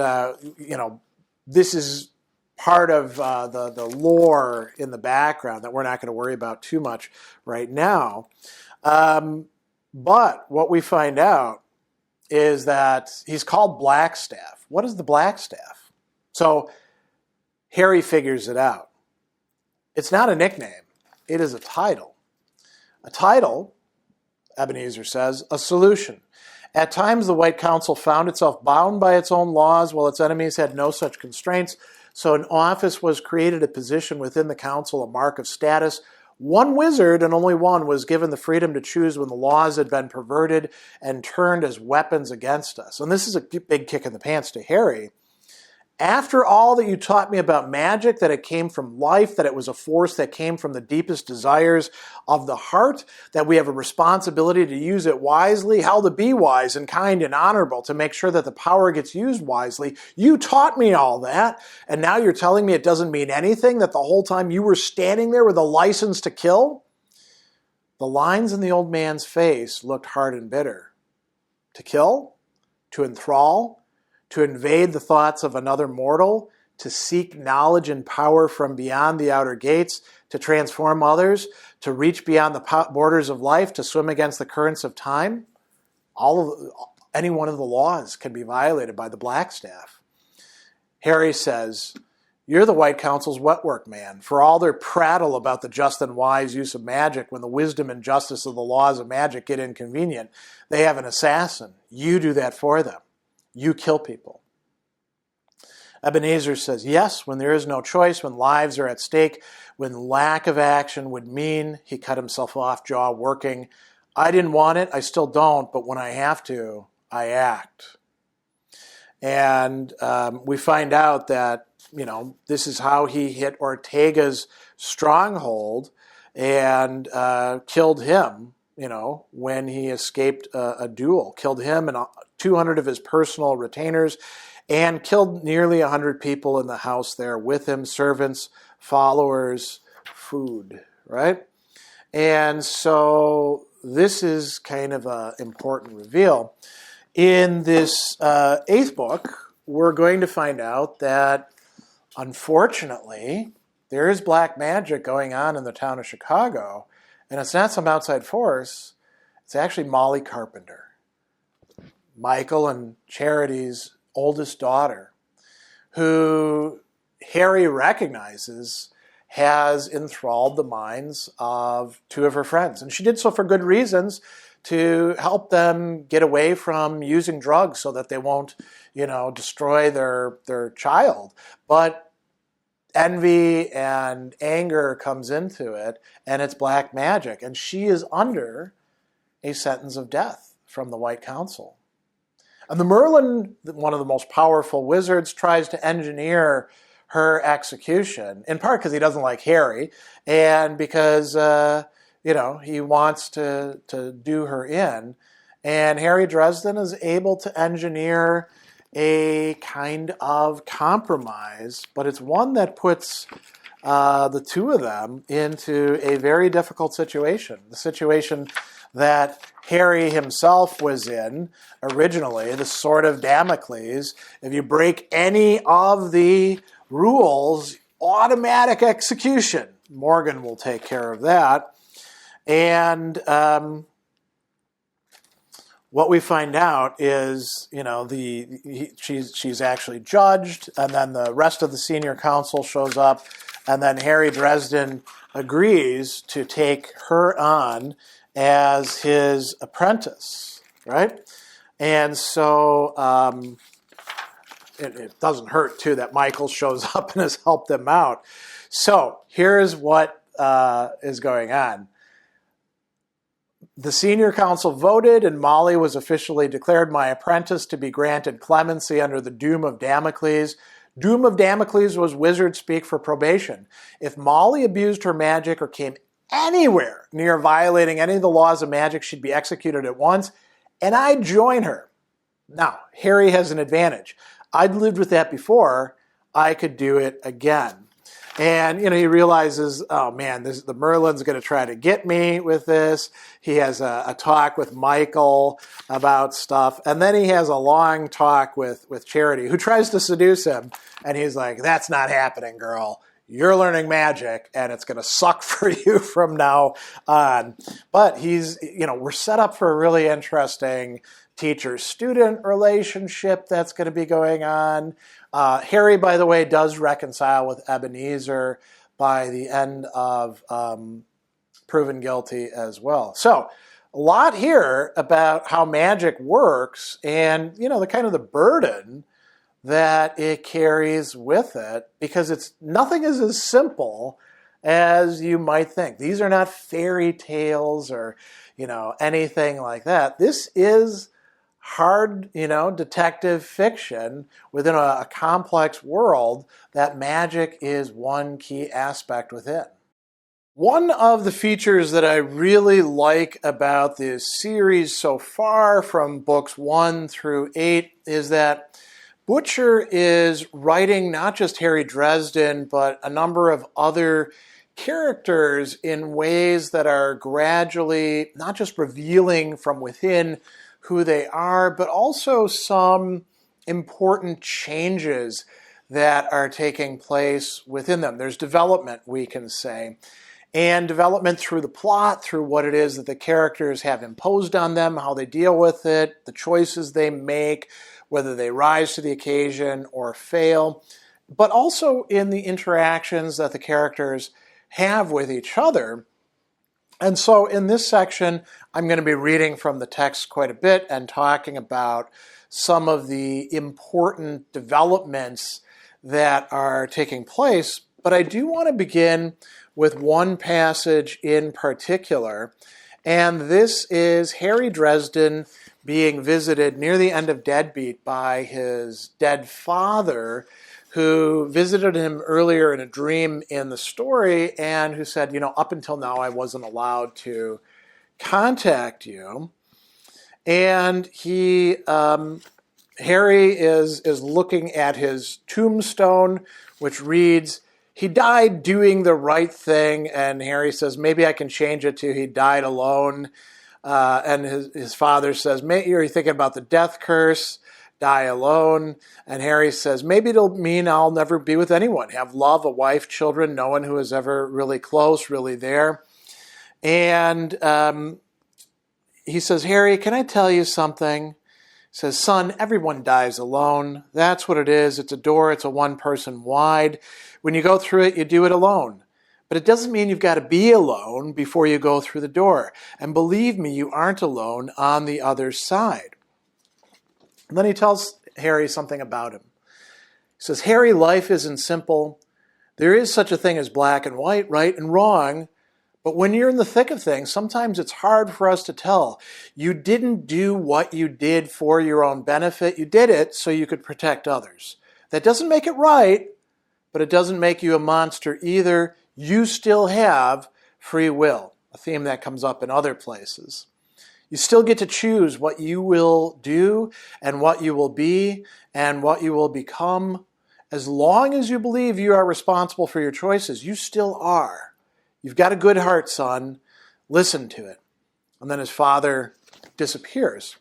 [SPEAKER 1] this is part of the lore in the background that we're not going to worry about too much right now. But what we find out is that he's called Blackstaff. What is the Blackstaff? So Harry figures it out. It's not a nickname. It is a title. A title, Ebenezer says, a solution. At times, the White Council found itself bound by its own laws, while its enemies had no such constraints. So an office was created, a position within the council, a mark of status. One wizard, and only one, was given the freedom to choose when the laws had been perverted and turned as weapons against us. And this is a big kick in the pants to Harry. After all that you taught me about magic, that it came from life, that it was a force that came from the deepest desires of the heart, that we have a responsibility to use it wisely, how to be wise and kind and honorable, to make sure that the power gets used wisely. You taught me all that, and now you're telling me it doesn't mean anything, that the whole time you were standing there with a license to kill? The lines in the old man's face looked hard and bitter. To kill? To enthrall? To invade the thoughts of another mortal, to seek knowledge and power from beyond the outer gates, to transform others, to reach beyond the borders of life, to swim against the currents of time. Any one of the laws can be violated by the Blackstaff. Harry says, you're the White Council's wet work man. For all their prattle about the just and wise use of magic, when the wisdom and justice of the laws of magic get inconvenient, they have an assassin. You do that for them. You kill people. Ebenezer says, yes, when there is no choice, when lives are at stake, when lack of action would mean, he cut himself off, jaw working, I didn't want it, I still don't, but when I have to, I act. And we find out that, this is how he hit Ortega's stronghold and killed him, when he escaped a duel, killed him and 200 of his personal retainers, and killed nearly 100 people in the house there with him, servants, followers, food, right? And so this is kind of an important reveal. In this eighth book, we're going to find out that, unfortunately, there is black magic going on in the town of Chicago, and it's not some outside force. It's actually Molly Carpenter, Michael and Charity's oldest daughter, who Harry recognizes has enthralled the minds of two of her friends. And she did so for good reasons, to help them get away from using drugs so that they won't, destroy their child. But envy and anger comes into it, and it's black magic. And she is under a sentence of death from the White Council. And the Merlin, one of the most powerful wizards, tries to engineer her execution, in part because he doesn't like Harry, and because, he wants to do her in. And Harry Dresden is able to engineer a kind of compromise, but it's one that puts the two of them into a very difficult situation. The situation that Harry himself was in originally, the sword of Damocles. If you break any of the rules, automatic execution. Morgan will take care of that. And what we find out is, she's actually judged, and then the rest of the senior council shows up, and then Harry Dresden agrees to take her on as his apprentice, right? And so it doesn't hurt, too, that Michael shows up and has helped them out. So here's what is going on. The senior council voted, and Molly was officially declared my apprentice to be granted clemency under the Doom of Damocles. Doom of Damocles was wizard speak for probation. If Molly abused her magic or came anywhere near violating any of the laws of magic, she'd be executed at once, and I'd join her. Now, Harry has an advantage. I'd lived with that before. I could do it again. And, he realizes, oh, man, the Merlin's going to try to get me with this. He has a talk with Michael about stuff. And then he has a long talk with Cherryh, who tries to seduce him. And he's like, that's not happening, girl. You're learning magic, and it's going to suck for you from now on. But we're set up for a really interesting teacher-student relationship that's going to be going on. Harry, by the way, does reconcile with Ebenezer by the end of Proven Guilty as well. So a lot here about how magic works and, the kind of the burden that it carries with it, because nothing is as simple as you might think. These are not fairy tales or, anything like that. This is hard, detective fiction within a complex world that magic is one key aspect within. One of the features that I really like about this series so far, from books 1 through 8, is that Butcher is writing not just Harry Dresden, but a number of other characters in ways that are gradually not just revealing from within who they are, but also some important changes that are taking place within them. There's development, we can say, and development through the plot, through what it is that the characters have imposed on them, how they deal with it, the choices they make, whether they rise to the occasion or fail, but also in the interactions that the characters have with each other. And so in this section, I'm going to be reading from the text quite a bit and talking about some of the important developments that are taking place. But I do want to begin with one passage in particular, and this is Harry Dresden being visited near the end of Deadbeat by his dead father, who visited him earlier in a dream in the story and who said, up until now I wasn't allowed to contact you. And he Harry is looking at his tombstone, which reads, "He died doing the right thing," and Harry says, "Maybe I can change it to he died alone." And his father says, "You're thinking about the death curse, die alone." And Harry says, "Maybe it'll mean I'll never be with anyone, have love, a wife, children, no one who is ever really close, really there." And he says, "Harry, can I tell you something?" He says, "Son, everyone dies alone. That's what it is. It's a door. It's a one person wide. When you go through it, you do it alone. But it doesn't mean you've got to be alone before you go through the door. And believe me, you aren't alone on the other side." And then he tells Harry something about him. He says, "Harry, life isn't simple. There is such a thing as black and white, right and wrong. But when you're in the thick of things, sometimes it's hard for us to tell. You didn't do what you did for your own benefit. You did it so you could protect others. That doesn't make it right, but it doesn't make you a monster either. You still have free will," a theme that comes up in other places. You still get to choose what you will do and what you will be and what you will become. As long as you believe you are responsible for your choices, you still are. You've got a good heart, son. Listen to it. And then his father disappears.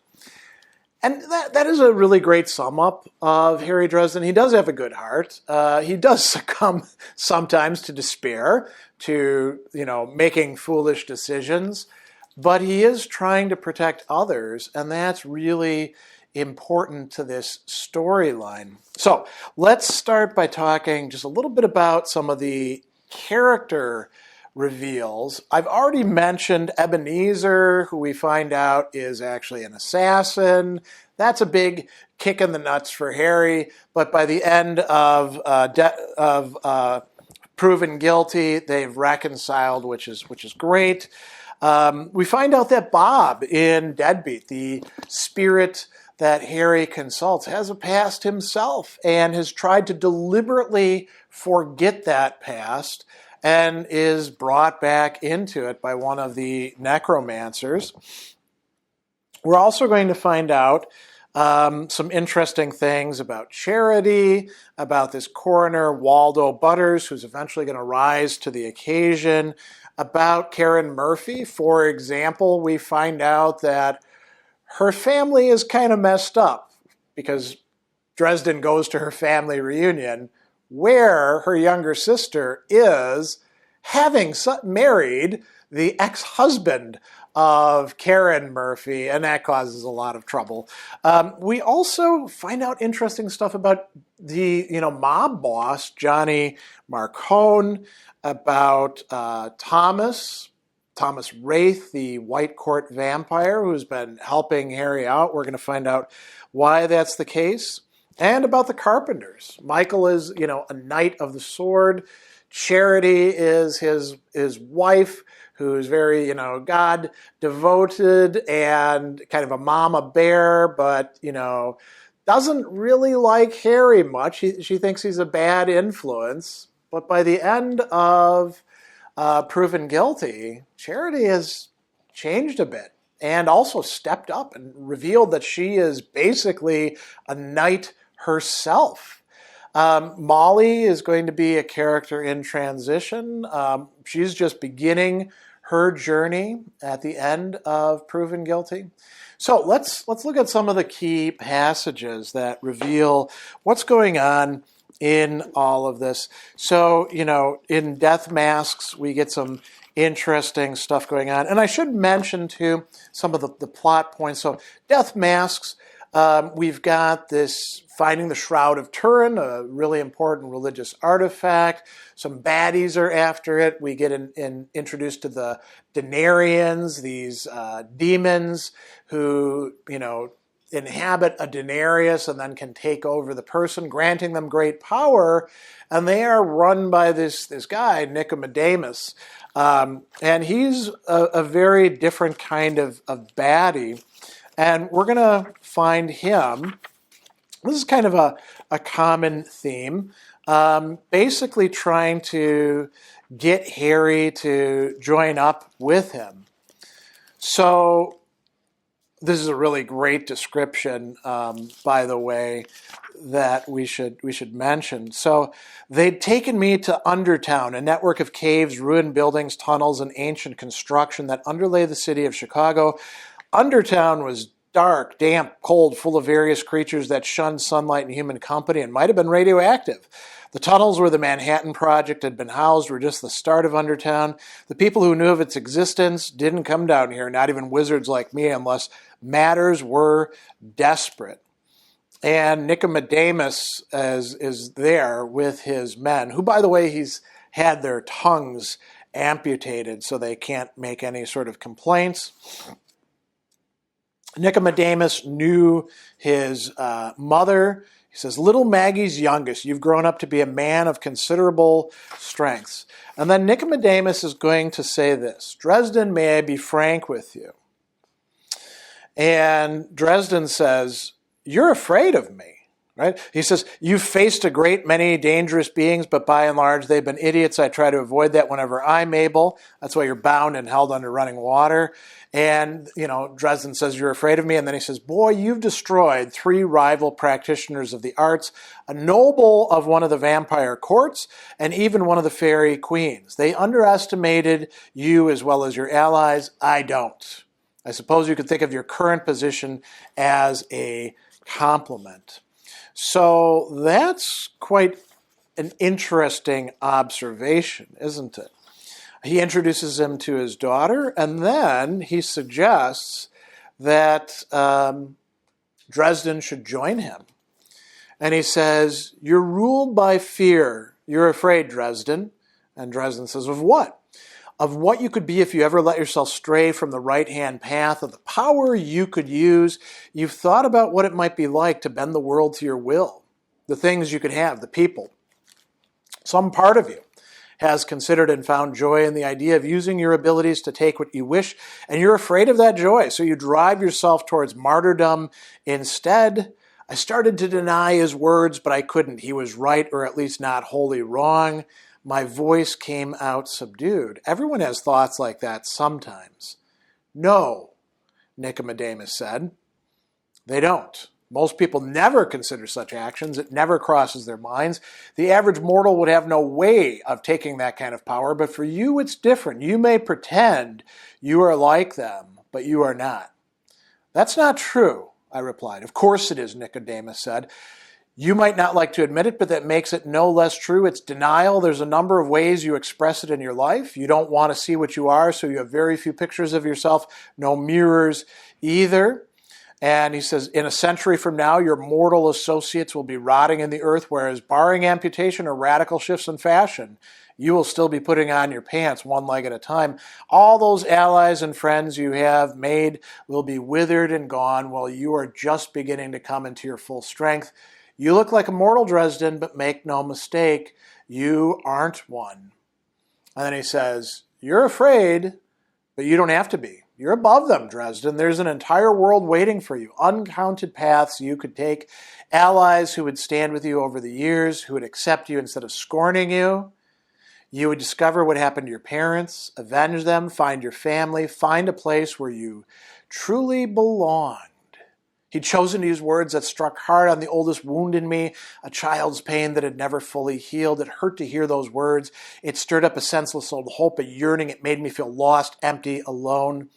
[SPEAKER 1] And that is a really great sum up of Harry Dresden. He does have a good heart. He does succumb sometimes to despair, to making foolish decisions, but he is trying to protect others, and that's really important to this storyline. So let's start by talking just a little bit about some of the character reveals. I've already mentioned Ebenezer, who we find out is actually an assassin. That's a big kick in the nuts for Harry, but by the end of proven guilty, they've reconciled, which is great. We find out that Bob in Deadbeat, the spirit that Harry consults, has a past himself and has tried to deliberately forget that past and is brought back into it by one of the necromancers. We're also going to find out some interesting things about Cherryh, about this coroner, Waldo Butters, who's eventually going to rise to the occasion, about Karen Murphy. For example, we find out that her family is kind of messed up because Dresden goes to her family reunion where her younger sister is having married the ex-husband of Karen Murphy, and that causes a lot of trouble. We also find out interesting stuff about the mob boss, Johnny Marcone, about Thomas Wraith, the White Court vampire who's been helping Harry out. We're going to find out why that's the case. And about the Carpenters. Michael is, a knight of the sword. Cherryh is his wife, who's very, God devoted and kind of a mama bear, but, doesn't really like Harry much. She thinks he's a bad influence. But by the end of Proven Guilty, Cherryh has changed a bit and also stepped up and revealed that she is basically a knight herself. Molly is going to be a character in transition. She's just beginning her journey at the end of Proven Guilty. So let's look at some of the key passages that reveal what's going on in all of this. So, in Death Masks, we get some interesting stuff going on. And I should mention, too, some of the plot points. So, Death Masks, we've got this finding the Shroud of Turin, a really important religious artifact. Some baddies are after it. We get introduced to the Denarians, these demons who, inhabit a denarius and then can take over the person, granting them great power. And they are run by this guy, Nicodemus. And he's a very different kind of baddie. And we're going to find him. This is kind of a common theme, basically trying to get Harry to join up with him. So this is a really great description, by the way, that we should mention. So they'd taken me to Undertown, a network of caves, ruined buildings, tunnels, and ancient construction that underlay the city of Chicago. Undertown was dark, damp, cold, full of various creatures that shunned sunlight and human company and might have been radioactive. The tunnels where the Manhattan Project had been housed were just the start of Undertown. The people who knew of its existence didn't come down here, not even wizards like me, unless matters were desperate. And Nicodemus is there with his men, who, by the way, he's had their tongues amputated so they can't make any sort of complaints. Nicodemus knew his mother. He says, "Little Maggie's youngest, you've grown up to be a man of considerable strengths." And then Nicodemus is going to say this, "Dresden, may I be frank with you?" And Dresden says, "You're afraid of me." Right? He says, "You've faced a great many dangerous beings, but by and large, they've been idiots. I try to avoid that whenever I'm able. That's why you're bound and held under running water." And, Dresden says, "You're afraid of me." And then he says, "Boy, you've destroyed 3 rival practitioners of the arts, a noble of one of the vampire courts, and even one of the fairy queens. They underestimated you as well as your allies. I don't. I suppose you could think of your current position as a compliment." So that's quite an interesting observation, isn't it? He introduces him to his daughter, and then he suggests that Dresden should join him. And he says, "You're ruled by fear. You're afraid, Dresden." And Dresden says, "Of what?" "Of what you could be if you ever let yourself stray from the right-hand path, of the power you could use. You've thought about what it might be like to bend the world to your will, the things you could have, the people. Some part of you has considered and found joy in the idea of using your abilities to take what you wish, and you're afraid of that joy, so you drive yourself towards martyrdom instead." I started to deny his words, but I couldn't. He was right, or at least not wholly wrong. My voice came out subdued. Everyone has thoughts like that sometimes. "No," Nicodemus said. "They don't. Most people never consider such actions. It never crosses their minds. The average mortal would have no way of taking that kind of power, but for you it's different. You may pretend you are like them, but you are not." "That's not true," I replied. "Of course it is," Nicodemus said. "You might not like to admit it, but that makes it no less true. It's denial. There's a number of ways you express it in your life. You don't want to see what you are, so you have very few pictures of yourself, no mirrors either." And he says, "In a century from now, your mortal associates will be rotting in the earth, whereas barring amputation or radical shifts in fashion, you will still be putting on your pants one leg at a time. All those allies and friends you have made will be withered and gone while you are just beginning to come into your full strength. You look like a mortal, Dresden, but make no mistake, you aren't one." And then he says, "You're afraid, but you don't have to be. You're above them, Dresden. There's an entire world waiting for you, uncounted paths you could take, allies who would stand with you over the years, who would accept you instead of scorning you. You would discover what happened to your parents, avenge them, find your family, find a place where you truly belonged." He'd chosen to use words that struck hard on the oldest wound in me, a child's pain that had never fully healed. It hurt to hear those words. It stirred up a senseless old hope, a yearning. It made me feel lost, empty, alone.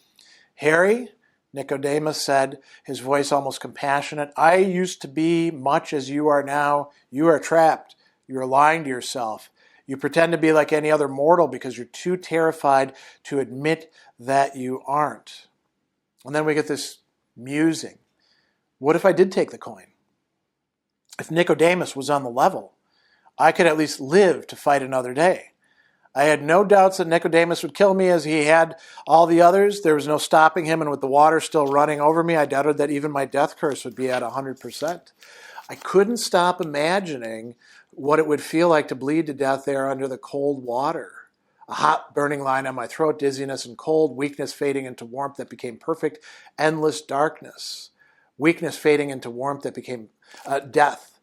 [SPEAKER 1] "Harry," Nicodemus said, his voice almost compassionate, "I used to be much as you are now. You are trapped. You are lying to yourself. You pretend to be like any other mortal because you're too terrified to admit that you aren't." And then we get this musing. What if I did take the coin? If Nicodemus was on the level, I could at least live to fight another day. I had no doubts that Nicodemus would kill me as he had all the others. There was no stopping him, and with the water still running over me, I doubted that even my death curse would be at 100%. I couldn't stop imagining what it would feel like to bleed to death there under the cold water. A hot, burning line on my throat, dizziness and cold, weakness fading into warmth that became perfect, endless darkness. Weakness fading into warmth that became death.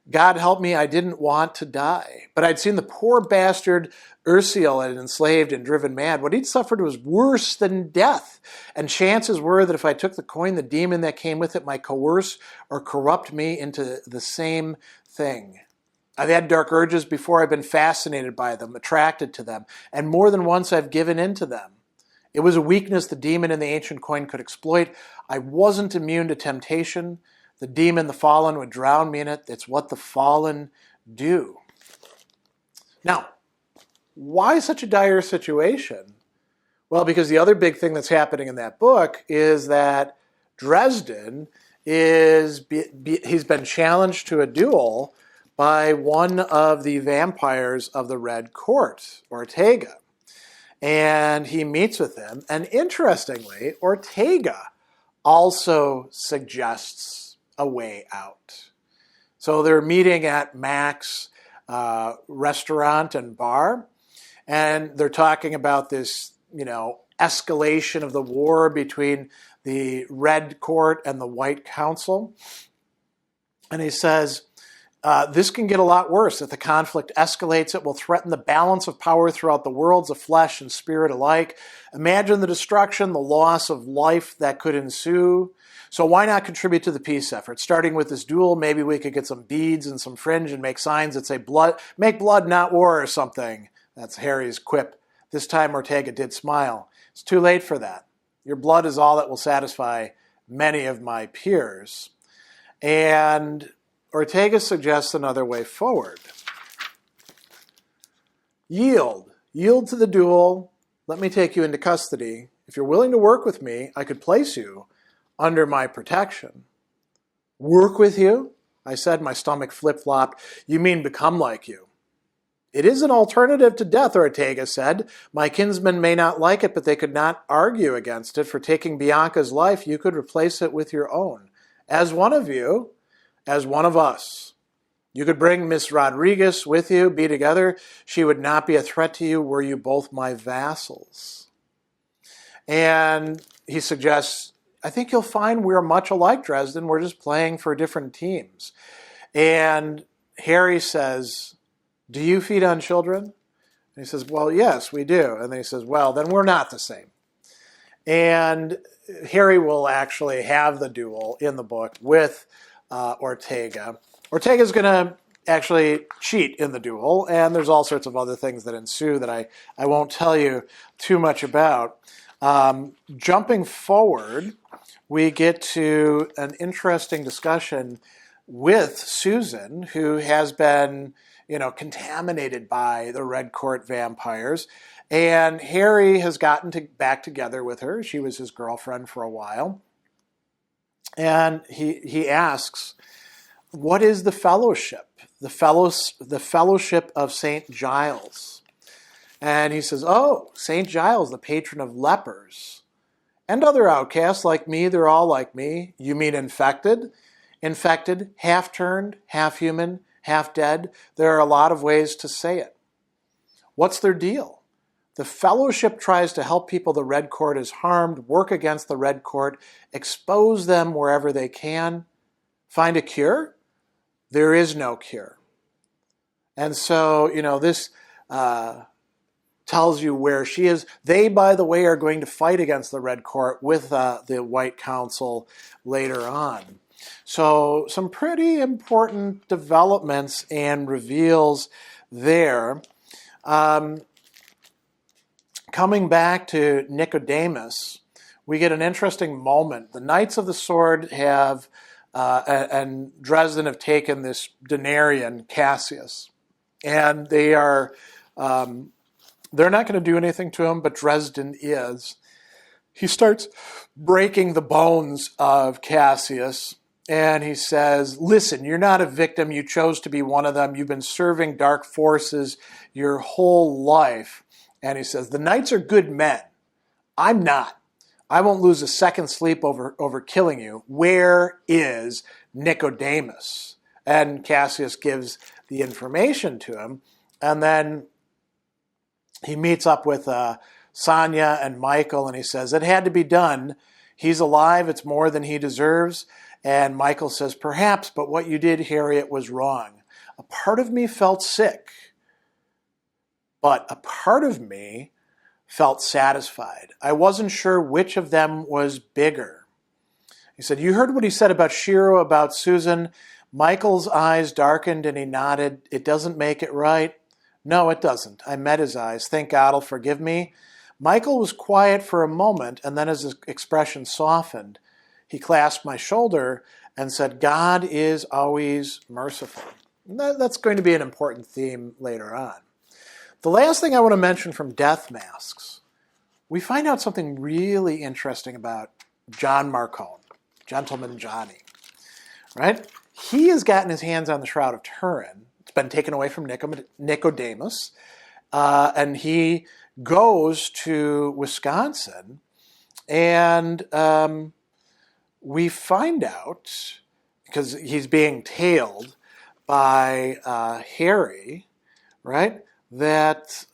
[SPEAKER 1] God help me, I didn't want to die. But I'd seen the poor bastard Ursula had enslaved and driven mad. What he'd suffered was worse than death. And chances were that if I took the coin, the demon that came with it might coerce or corrupt me into the same thing. I've had dark urges before. I've been fascinated by them, attracted to them. And more than once I've given in to them. It was a weakness the demon in the ancient coin could exploit. I wasn't immune to temptation. The demon, the fallen, would drown me in it. It's what the fallen do. Now, why such a dire situation? Well, because the other big thing that's happening in that book is that Dresden he's been challenged to a duel by one of the vampires of the Red Court, Ortega. And he meets with him. And interestingly, Ortega also suggests a way out. So they're meeting at Mac's restaurant and bar, and they're talking about this, escalation of the war between the Red Court and the White Council. And he says, this can get a lot worse. If the conflict escalates, it will threaten the balance of power throughout the worlds of flesh and spirit alike. Imagine the destruction, the loss of life that could ensue. So why not contribute to the peace effort? Starting with this duel, maybe we could get some beads and some fringe and make signs that say make blood, not war, or something. That's Harry's quip. This time Ortega did smile. It's too late for that. Your blood is all that will satisfy many of my peers. And Ortega suggests another way forward. Yield to the duel. Let me take you into custody. If you're willing to work with me, I could place you under my protection. Work with you? I said, my stomach flip-flopped. You mean become like you? It is an alternative to death, Ortega said. My kinsmen may not like it, but they could not argue against it. For taking Bianca's life, you could replace it with your own. As one of you, as one of us. You could bring Miss Rodriguez with you, be together. She would not be a threat to you were you both my vassals. And he suggests, I think you'll find we're much alike, Dresden. We're just playing for different teams. And Harry says, do you feed on children? And he says, well, yes, we do. And then he says, well, then we're not the same. And Harry will actually have the duel in the book with Ortega. Ortega's going to actually cheat in the duel, and there's all sorts of other things that ensue that I won't tell you too much about. Jumping forward, we get to an interesting discussion with Susan, who has been, contaminated by the Red Court vampires. And Harry has gotten back together with her. She was his girlfriend for a while. And he asks, what is the fellowship? The fellowship of St. Giles. And he says, oh, St. Giles, the patron of lepers. And other outcasts like me, they're all like me. You mean infected? Infected, half turned, half human, half dead. There are a lot of ways to say it. What's their deal? The fellowship tries to help people the Red Court has harmed, work against the Red Court, expose them wherever they can. Find a cure? There is no cure. And so, this tells you where she is. They, by the way, are going to fight against the Red Court with the White Council later on. So some pretty important developments and reveals there. Coming back to Nicodemus, we get an interesting moment. The Knights of the Sword have, and Dresden have taken this Denarian, Cassius, and they are, they're not going to do anything to him, but Dresden is. He starts breaking the bones of Cassius, and he says, listen, you're not a victim. You chose to be one of them. You've been serving dark forces your whole life. And he says, the knights are good men. I'm not. I won't lose a second sleep over killing you. Where is Nicodemus? And Cassius gives the information to him. And then he meets up with Sonia and Michael, and he says, it had to be done. He's alive. It's more than he deserves. And Michael says, perhaps, but what you did, Harriet, was wrong. A part of me felt sick, but a part of me felt satisfied. I wasn't sure which of them was bigger. He said, you heard what he said about Cherryh, about Susan. Michael's eyes darkened and he nodded. It doesn't make it right. No, it doesn't. I met his eyes. Thank God he'll forgive me. Michael was quiet for a moment, and then his expression softened. He clasped my shoulder and said, God is always merciful. That's going to be an important theme later on. The last thing I want to mention from Death Masks, we find out something really interesting about John Marcone, Gentleman Johnny, right? He has gotten his hands on the Shroud of Turin. It's been taken away from Nicodemus, and he goes to Wisconsin, and we find out, because he's being tailed by Harry, right, that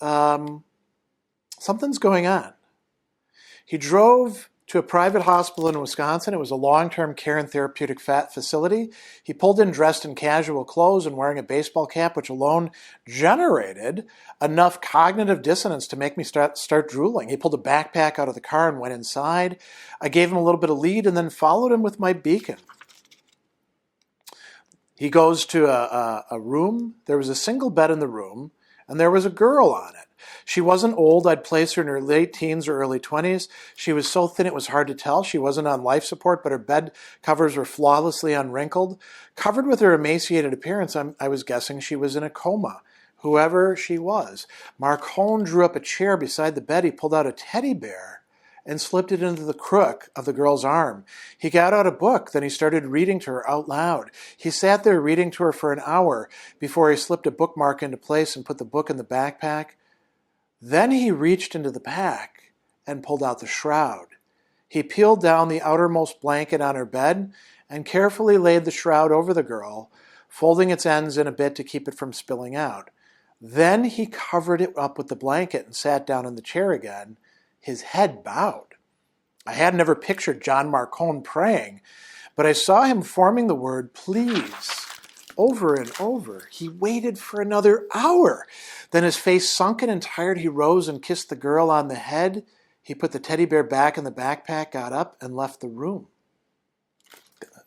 [SPEAKER 1] something's going on. He drove to a private hospital in Wisconsin. It was a long-term care and therapeutic facility. He pulled in dressed in casual clothes and wearing a baseball cap, which alone generated enough cognitive dissonance to make me start drooling. He pulled a backpack out of the car and went inside. I gave him a little bit of lead and then followed him with my beacon. He goes to a room. There was a single bed in the room, and there was a girl on it. She wasn't old. I'd place her in her late teens or early 20s. She was so thin it was hard to tell. She wasn't on life support, but her bed covers were flawlessly unwrinkled. Covered with her emaciated appearance, I was guessing she was in a coma, whoever she was. Marcone drew up a chair beside the bed. He pulled out a teddy bear and slipped it into the crook of the girl's arm. He got out a book, then he started reading to her out loud. He sat there reading to her for an hour before he slipped a bookmark into place and put the book in the backpack. Then he reached into the pack and pulled out the shroud. He peeled down the outermost blanket on her bed and carefully laid the shroud over the girl, folding its ends in a bit to keep it from spilling out. Then he covered it up with the blanket and sat down in the chair again, his head bowed. I had never pictured John Marcone praying, but I saw him forming the word please over and over. He waited for another hour. Then his face sunken and tired, he rose and kissed the girl on the head. He put the teddy bear back in the backpack, got up, and left the room.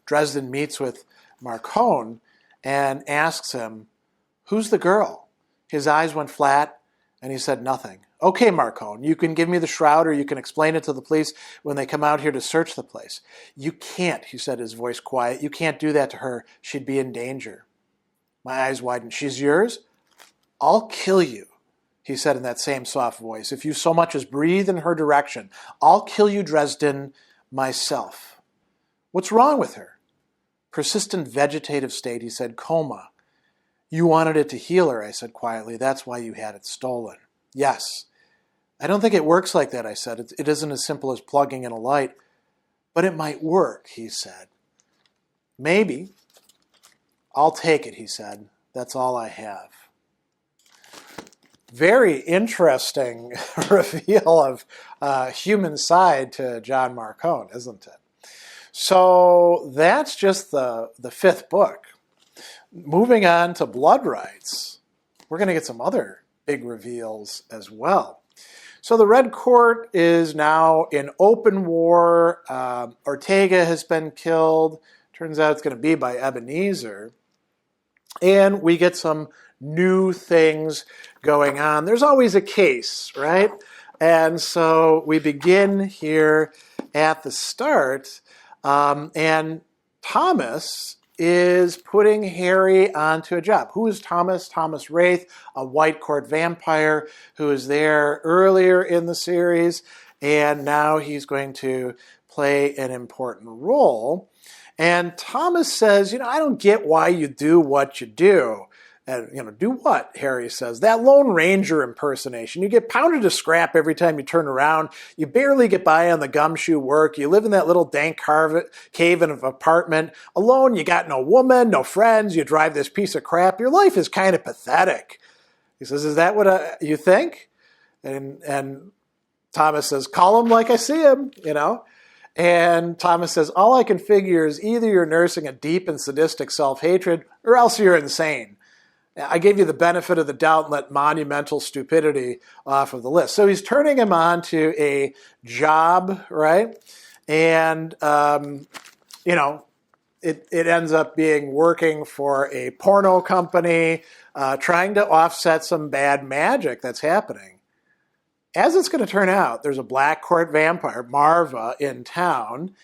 [SPEAKER 1] Dresden meets with Marcone and asks him, who's the girl? His eyes went flat, and he said nothing. Okay, Marcone, you can give me the shroud or you can explain it to the police when they come out here to search the place. You can't, he said, his voice quiet. You can't do that to her. She'd be in danger. My eyes widened. She's yours? I'll kill you, he said in that same soft voice. If you so much as breathe in her direction, I'll kill you, Dresden, myself. What's wrong with her? Persistent vegetative state, he said, coma. You wanted it to heal her, I said quietly. That's why you had it stolen. Yes. I don't think it works like that, I said. It isn't as simple as plugging in a light. But it might work, he said. Maybe. I'll take it, he said. That's all I have. Very interesting reveal of human side to John Marcone, isn't it? So that's just the fifth book. Moving on to Blood Rights, we're going to get some other big reveals as well. So the Red Court is now in open war. Ortega has been killed. Turns out it's going to be by Ebenezer. And we get some new things going on. There's always a case, right? And so we begin here at the start. And Thomas is putting Harry onto a job. Who is Thomas? Thomas Wraith, a White Court vampire who was there earlier in the series, and now he's going to play an important role. And Thomas says, I don't get why you do what you do. And, do what? Harry says. That Lone Ranger impersonation. You get pounded to scrap every time you turn around. You barely get by on the gumshoe work. You live in that little dank cave in an apartment. Alone, you got no woman, no friends. You drive this piece of crap. Your life is kind of pathetic. He says, is that what you think? And Thomas says, call him like I see him, And Thomas says, all I can figure is either you're nursing a deep and sadistic self-hatred or else you're insane. I gave you the benefit of the doubt and let monumental stupidity off of the list. So he's turning him on to a job, right? And, it ends up being working for a porno company, trying to offset some bad magic that's happening. As it's going to turn out, there's a black court vampire, Marva, in town,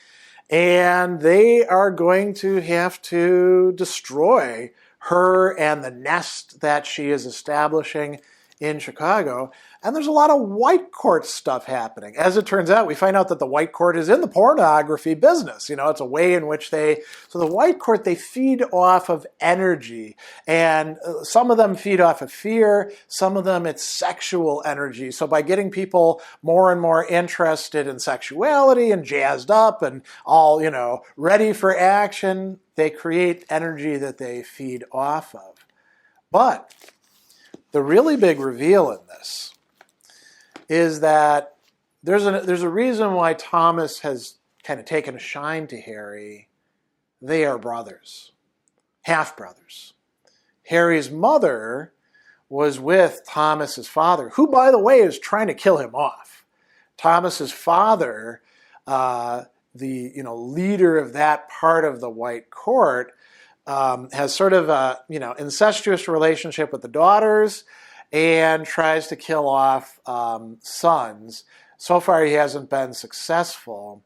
[SPEAKER 1] and they are going to have to destroy her and the nest that she is establishing in Chicago. And there's a lot of white court stuff happening. As it turns out, we find out that the white court is in the pornography business. It's a way in which so the white court, they feed off of energy. And some of them feed off of fear. Some of them, it's sexual energy. So by getting people more and more interested in sexuality and jazzed up and all, ready for action, they create energy that they feed off of. But the really big reveal in this is that there's a reason why Thomas has kind of taken a shine to Harry. They are brothers, half-brothers. Harry's mother was with Thomas's father, who, by the way, is trying to kill him off. Thomas's father, the leader of that part of the White Court, has sort of a incestuous relationship with the daughters and tries to kill off sons. So far, he hasn't been successful.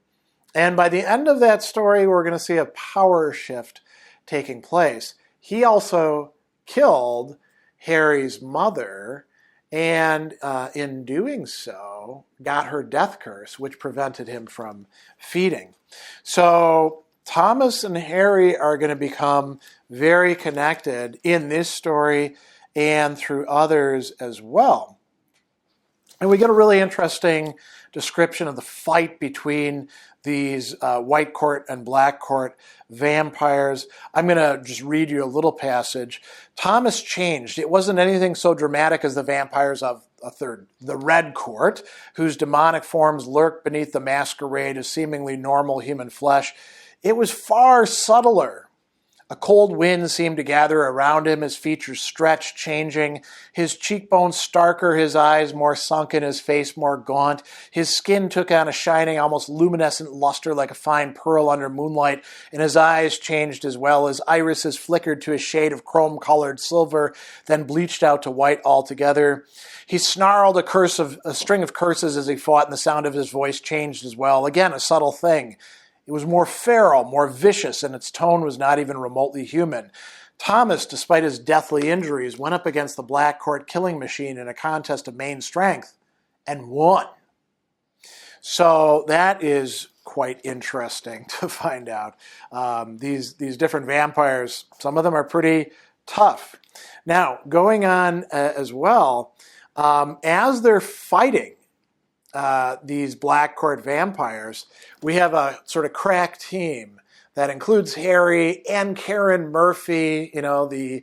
[SPEAKER 1] And by the end of that story, we're going to see a power shift taking place. He also killed Harry's mother, and in doing so, got her death curse, which prevented him from feeding. So Thomas and Harry are going to become very connected in this story and through others as well. And we get a really interesting description of the fight between these white court and black court vampires. I'm going to just read you a little passage. Thomas changed. It wasn't anything so dramatic as the vampires of the red court, whose demonic forms lurked beneath the masquerade of seemingly normal human flesh. It was far subtler. A cold wind seemed to gather around him, his features stretched, changing, his cheekbones starker, his eyes more sunken, his face more gaunt. His skin took on a shining, almost luminescent luster like a fine pearl under moonlight, and his eyes changed as well. His irises flickered to a shade of chrome-colored silver, then bleached out to white altogether. He snarled a string of curses as he fought, and the sound of his voice changed as well. Again, a subtle thing. It was more feral, more vicious, and its tone was not even remotely human. Thomas, despite his deathly injuries, went up against the Black Court killing machine in a contest of main strength and won. So that is quite interesting to find out. These different vampires, some of them are pretty tough. Now, going on as well, as they're fighting these Black Court vampires, we have a sort of crack team that includes Harry and Karen Murphy, the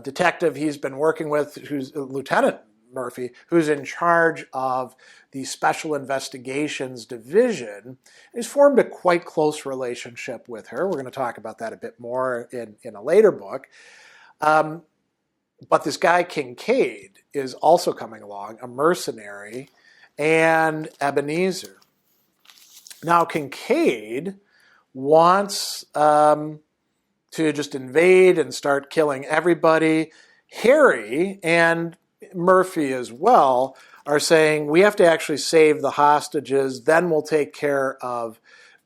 [SPEAKER 1] detective he's been working with, who's Lieutenant Murphy, who's in charge of the Special Investigations Division. He's formed a quite close relationship with her. We're going to talk about that a bit more in a later book. But this guy, Kincaid, is also coming along, a mercenary, and Ebenezer. Now, Kincaid wants to just invade and start killing everybody. Harry and Murphy as well are saying, we have to actually save the hostages, then we'll take care of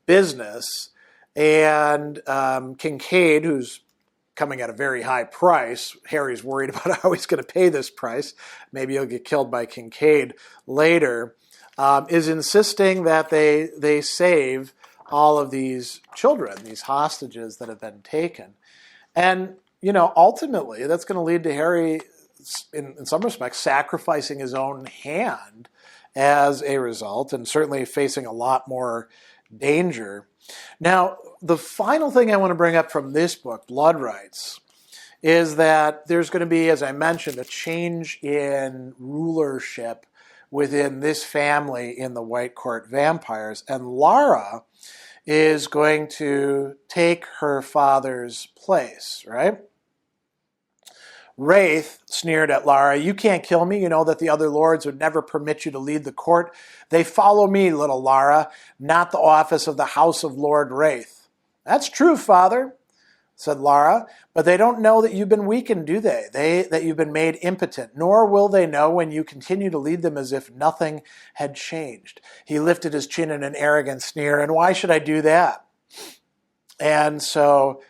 [SPEAKER 1] business. And Kincaid, who's coming at a very high price. Harry's worried about how he's going to pay this price. Maybe he'll get killed by Kincaid later. Is insisting that they save all of these children, these hostages that have been taken. And, ultimately that's going to lead to Harry, in some respects, sacrificing his own hand as a result, and certainly facing a lot more danger. Now, the final thing I want to bring up from this book, Blood Rights, is that there's going to be, as I mentioned, a change in rulership within this family in the White Court vampires. And Lara is going to take her father's place, right? Wraith sneered at Lara. You can't kill me. You know that the other lords would never permit you to lead the court. They follow me, little Lara, not the office of the House of Lord Wraith. That's true, Father, said Lara, but they don't know that you've been weakened, do they? That you've been made impotent, nor will they know when you continue to lead them as if nothing had changed. He lifted his chin in an arrogant sneer, and why should I do that? And so,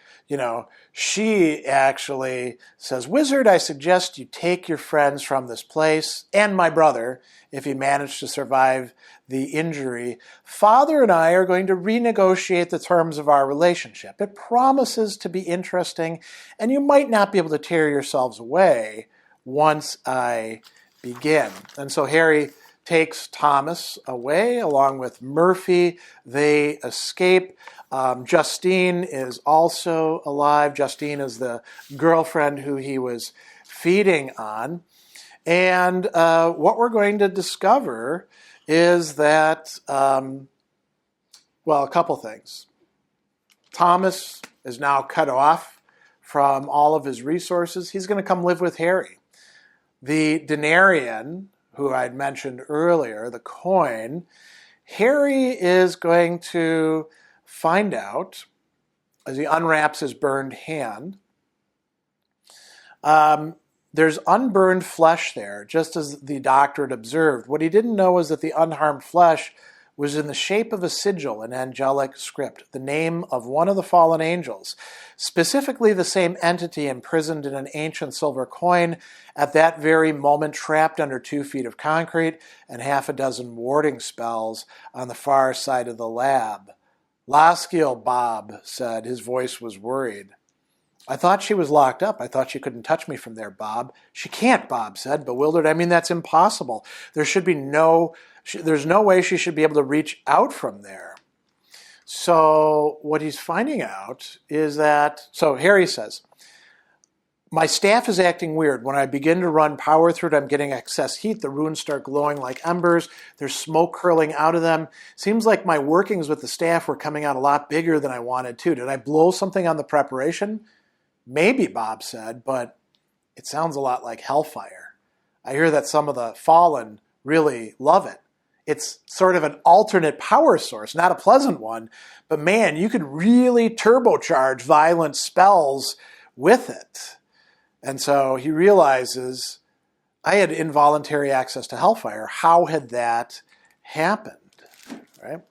[SPEAKER 1] she actually says, Wizard, I suggest you take your friends from this place, and my brother, if he managed to survive the injury. Father and I are going to renegotiate the terms of our relationship. It promises to be interesting, and you might not be able to tear yourselves away once I begin. And so Harry takes Thomas away along with Murphy. They escape. Justine is also alive. Justine is the girlfriend who he was feeding on. And what we're going to discover is that, a couple things. Thomas is now cut off from all of his resources. He's going to come live with Harry. The denarian, who I'd mentioned earlier, the coin, Harry is going to find out, as he unwraps his burned hand, there's unburned flesh there, just as the doctor had observed. What he didn't know was that the unharmed flesh was in the shape of a sigil in angelic script, the name of one of the fallen angels, specifically the same entity imprisoned in an ancient silver coin, at that very moment trapped under 2 feet of concrete and half a dozen warding spells on the far side of the lab. Laskiel, Bob said. His voice was worried. I thought she was locked up. I thought she couldn't touch me from there, Bob. She can't, Bob said, bewildered. I mean, that's impossible. There's no way she should be able to reach out from there. So what he's finding out is that, so Harry says, my staff is acting weird. When I begin to run power through it, I'm getting excess heat. The runes start glowing like embers. There's smoke curling out of them. Seems like my workings with the staff were coming out a lot bigger than I wanted to. Did I blow something on the preparation? Maybe, Bob said, but it sounds a lot like hellfire. I hear that some of the fallen really love it. It's sort of an alternate power source, not a pleasant one, but man, you could really turbocharge violent spells with it. And so he realizes, I had involuntary access to hellfire. How had that happened? Right?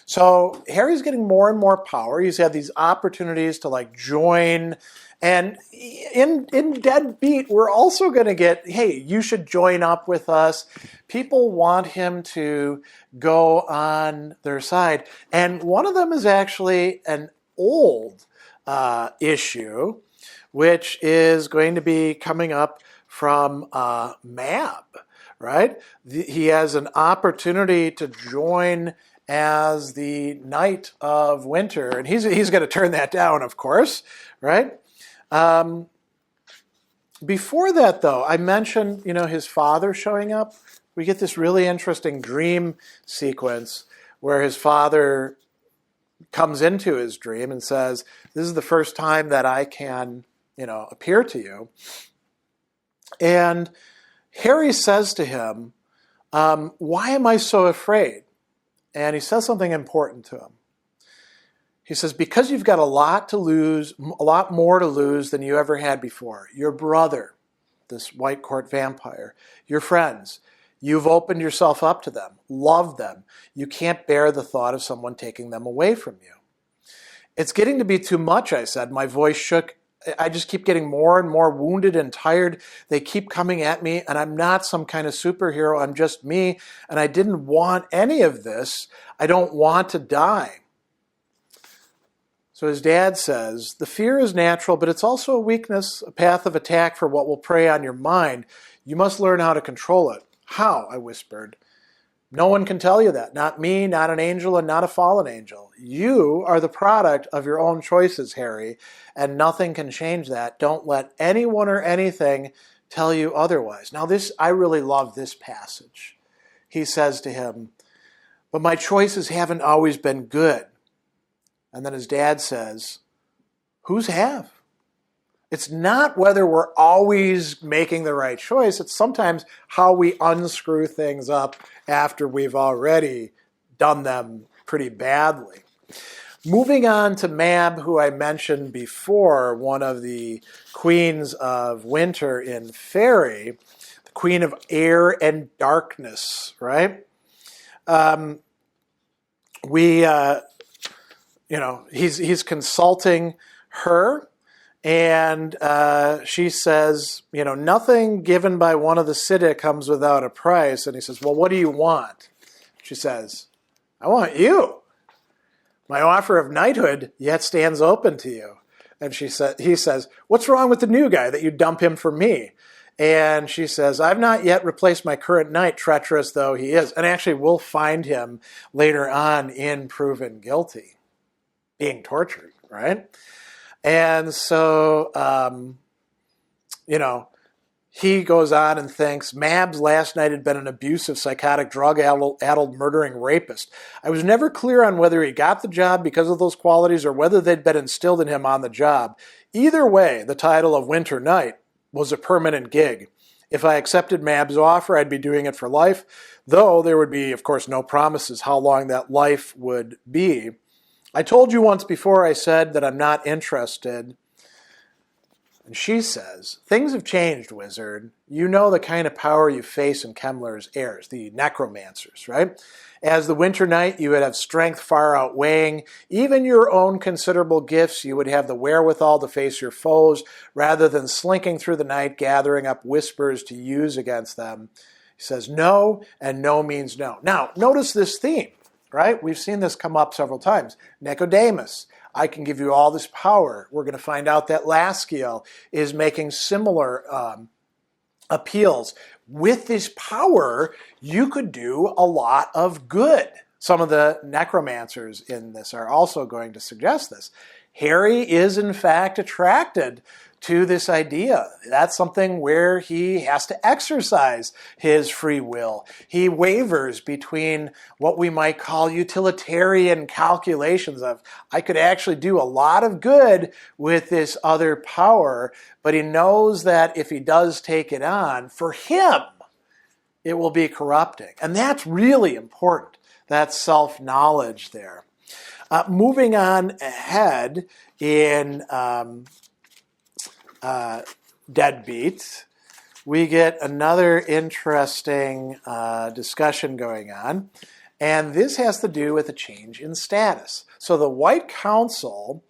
[SPEAKER 1] So Harry's getting more and more power. He's had these opportunities to join. And in Dead Beat, we're also going to get, hey, you should join up with us. People want him to go on their side. And one of them is actually an old issue, which is going to be coming up from Mab, right? He has an opportunity to join as the Knight of Winter, and he's going to turn that down, of course, right? Before that, though, I mentioned, his father showing up. We get this really interesting dream sequence where his father comes into his dream and says, this is the first time that I can, appear to you. And Harry says to him, why am I so afraid? And he says something important to him. He says, because you've got a lot more to lose than you ever had before. Your brother, this White Court vampire, your friends, you've opened yourself up to them, loved them. You can't bear the thought of someone taking them away from you. It's getting to be too much, I said. My voice shook. I just keep getting more and more wounded and tired. They keep coming at me, and I'm not some kind of superhero. I'm just me, and I didn't want any of this. I don't want to die. So his dad says, the fear is natural, but it's also a weakness, a path of attack for what will prey on your mind. You must learn how to control it. How? I whispered. No one can tell you that. Not me, not an angel, and not a fallen angel. You are the product of your own choices, Harry, and nothing can change that. Don't let anyone or anything tell you otherwise. Now I really love this passage. He says to him, but my choices haven't always been good. And then his dad says, whose have? It's not whether we're always making the right choice. It's sometimes how we unscrew things up after we've already done them pretty badly. Moving on to Mab, who I mentioned before, one of the queens of winter in Fairy, the queen of air and darkness, right? He's consulting her, and she says, nothing given by one of the Siddiq comes without a price. And he says, well, what do you want? She says, I want you. My offer of knighthood yet stands open to you. And he says, what's wrong with the new guy that you dump him for me? And she says, I've not yet replaced my current knight, treacherous though he is. And actually, we'll find him later on in Proven Guilty, being tortured, right? And so, he goes on and thinks, Mab's last night had been an abusive, psychotic, drug-addled, murdering rapist. I was never clear on whether he got the job because of those qualities or whether they'd been instilled in him on the job. Either way, the title of Winter Knight was a permanent gig. If I accepted Mab's offer, I'd be doing it for life, though there would be, of course, no promises how long that life would be. I told you once before, I said that I'm not interested. And she says, things have changed, wizard. You know the kind of power you face in Kemmler's heirs, the necromancers, right? As the Winter Knight, you would have strength far outweighing even your own considerable gifts. You would have the wherewithal to face your foes rather than slinking through the night, gathering up whispers to use against them. He says, no, and no means no. Now, notice this theme, right? We've seen this come up several times. Nicodemus. I can give you all this power. We're going to find out that Laskiel is making similar appeals. With this power, you could do a lot of good. Some of the necromancers in this are also going to suggest this. Harry is, in fact, attracted to this idea. That's something where he has to exercise his free will. He wavers between what we might call utilitarian calculations of, I could actually do a lot of good with this other power, but he knows that if he does take it on, for him, it will be corrupting. And that's really important, that self-knowledge there. Moving on ahead in Deadbeat, we get another interesting discussion going on, and this has to do with a change in status. So the White Council,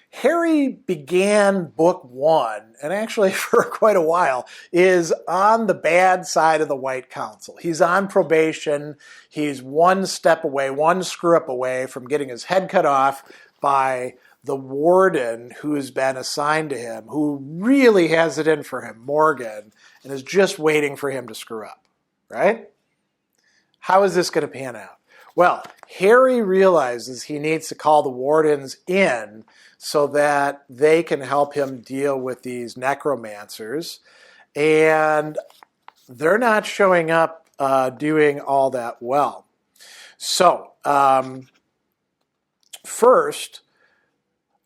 [SPEAKER 1] Harry began book one, and actually for quite a while, is on the bad side of the White Council. He's on probation. He's one step away, one screw up away from getting his head cut off by the warden who's been assigned to him, who really has it in for him, Morgan, and is just waiting for him to screw up, right? How is this going to pan out? Well, Harry realizes he needs to call the wardens in so that they can help him deal with these necromancers, and they're not showing up doing all that well. So, first,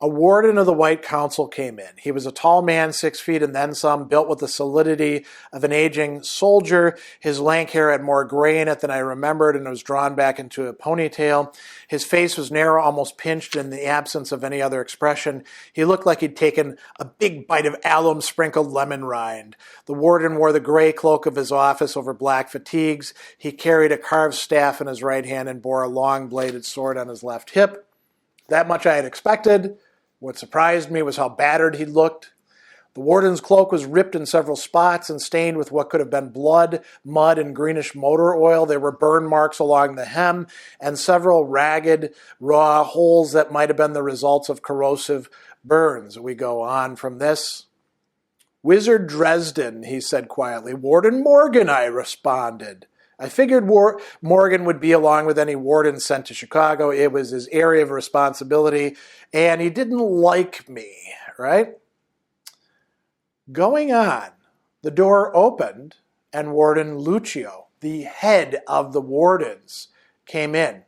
[SPEAKER 1] a warden of the White Council came in. He was a tall man, 6 feet and then some, built with the solidity of an aging soldier. His lank hair had more gray in it than I remembered and was drawn back into a ponytail. His face was narrow, almost pinched in the absence of any other expression. He looked like he'd taken a big bite of alum-sprinkled lemon rind. The warden wore the gray cloak of his office over black fatigues. He carried a carved staff in his right hand and bore a long-bladed sword on his left hip. That much I had expected. What surprised me was how battered he looked. The warden's cloak was ripped in several spots and stained with what could have been blood, mud, and greenish motor oil. There were burn marks along the hem and several ragged, raw holes that might have been the results of corrosive burns. We go on from this. Wizard Dresden, he said quietly. Warden Morgan, I responded. I figured Morgan would be along with any warden sent to Chicago. It was his area of responsibility, and he didn't like me, right? Going on, the door opened, and Warden Lucio, the head of the wardens, came in.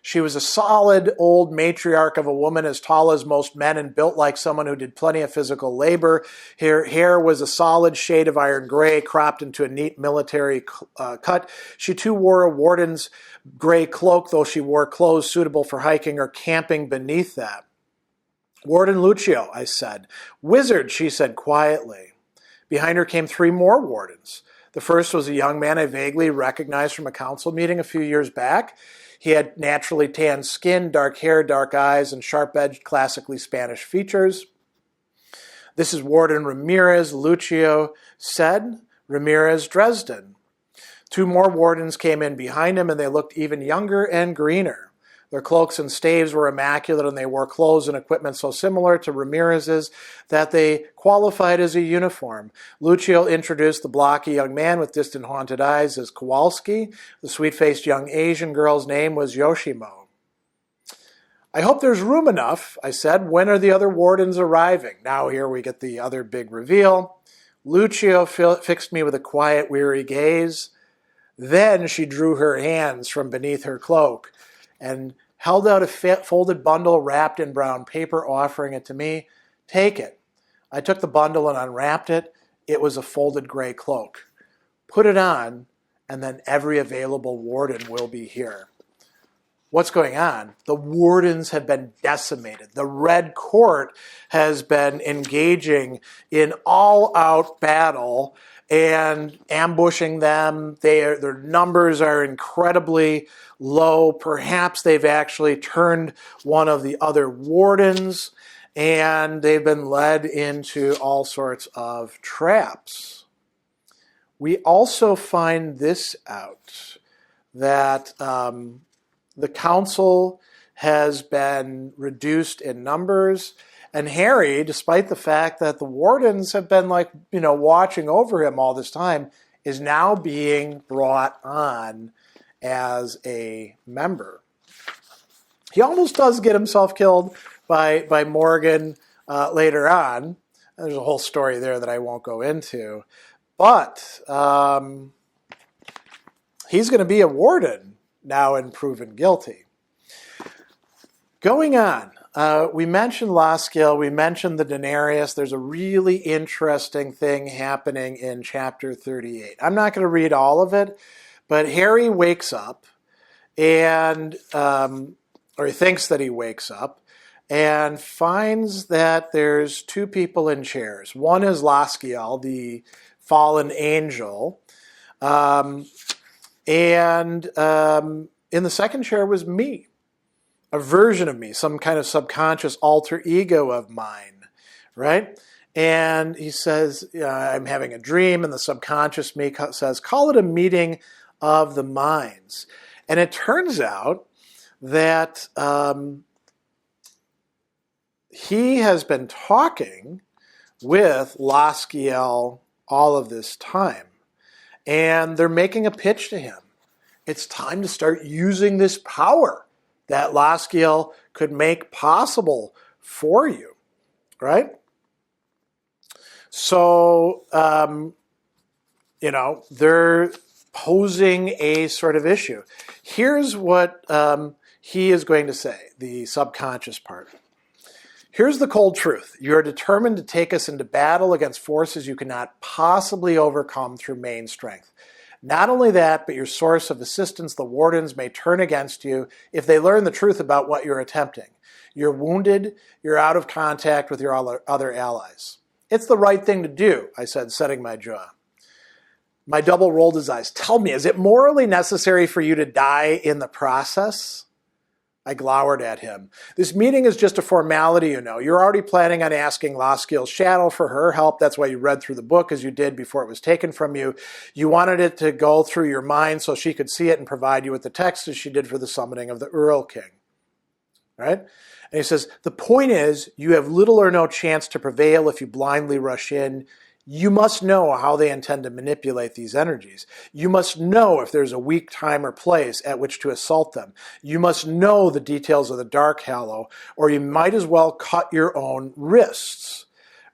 [SPEAKER 1] She was a solid old matriarch of a woman as tall as most men and built like someone who did plenty of physical labor. Her hair was a solid shade of iron gray, cropped into a neat military cut. She too wore a warden's gray cloak, though she wore clothes suitable for hiking or camping beneath that. Warden Lucio, I said. Wizard, she said quietly. Behind her came 3 more wardens. The first was a young man I vaguely recognized from a council meeting a few years back. He had naturally tanned skin, dark hair, dark eyes, and sharp-edged, classically Spanish features. This is Warden Ramirez, Lucio said. Ramirez, Dresden. 2 more wardens came in behind him, and they looked even younger and greener. Their cloaks and staves were immaculate, and they wore clothes and equipment so similar to Ramirez's that they qualified as a uniform. Lucio introduced the blocky young man with distant haunted eyes as Kowalski. The sweet-faced young Asian girl's name was Yoshimo. I hope there's room enough, I said. When are the other wardens arriving? Now here we get the other big reveal. Lucio fixed me with a quiet, weary gaze. Then she drew her hands from beneath her cloak and held out a folded bundle wrapped in brown paper, offering it to me. Take it. I took the bundle and unwrapped it. It was a folded gray cloak. Put it on, and then every available warden will be here. What's going on? The wardens have been decimated. The Red Court has been engaging in all-out battle and ambushing them. Their numbers are incredibly low. Perhaps they've actually turned one of the other wardens, and they've been led into all sorts of traps. We also find this out, that the council has been reduced in numbers. And Harry, despite the fact that the wardens have been watching over him all this time, is now being brought on as a member. He almost does get himself killed by Morgan later on. There's a whole story there that I won't go into. But he's going to be a warden now and proven guilty. Going on. We mentioned Laskill, we mentioned the denarius. There's a really interesting thing happening in chapter 38. I'm not going to read all of it, but Harry wakes up, and or he thinks that he wakes up, and finds that there's 2 people in chairs. One is Laskill, the fallen angel, and in the second chair was me. A version of me, some kind of subconscious alter ego of mine, right? And he says, I'm having a dream, and the subconscious me says, call it a meeting of the minds. And it turns out that he has been talking with Laskiel all of this time, and they're making a pitch to him. It's time to start using this power that Laskiel could make possible for you, right? So, they're posing a sort of issue. Here's what he is going to say, the subconscious part. Here's the cold truth. You are determined to take us into battle against forces you cannot possibly overcome through main strength. Not only that, but your source of assistance, the wardens, may turn against you if they learn the truth about what you're attempting. You're wounded, you're out of contact with your other allies. It's the right thing to do, I said, setting my jaw. My double rolled his eyes. Tell me, is it morally necessary for you to die in the process? I glowered at him. This meeting is just a formality, you know. You're already planning on asking Laskiel's shadow for her help. That's why you read through the book as you did before it was taken from you. You wanted it to go through your mind so she could see it and provide you with the text as she did for the summoning of the Earl King. Right? And he says, the point is, you have little or no chance to prevail if you blindly rush in. You must know how they intend to manipulate these energies. You must know if there's a weak time or place at which to assault them. You must know the details of the Dark Hallow, or you might as well cut your own wrists,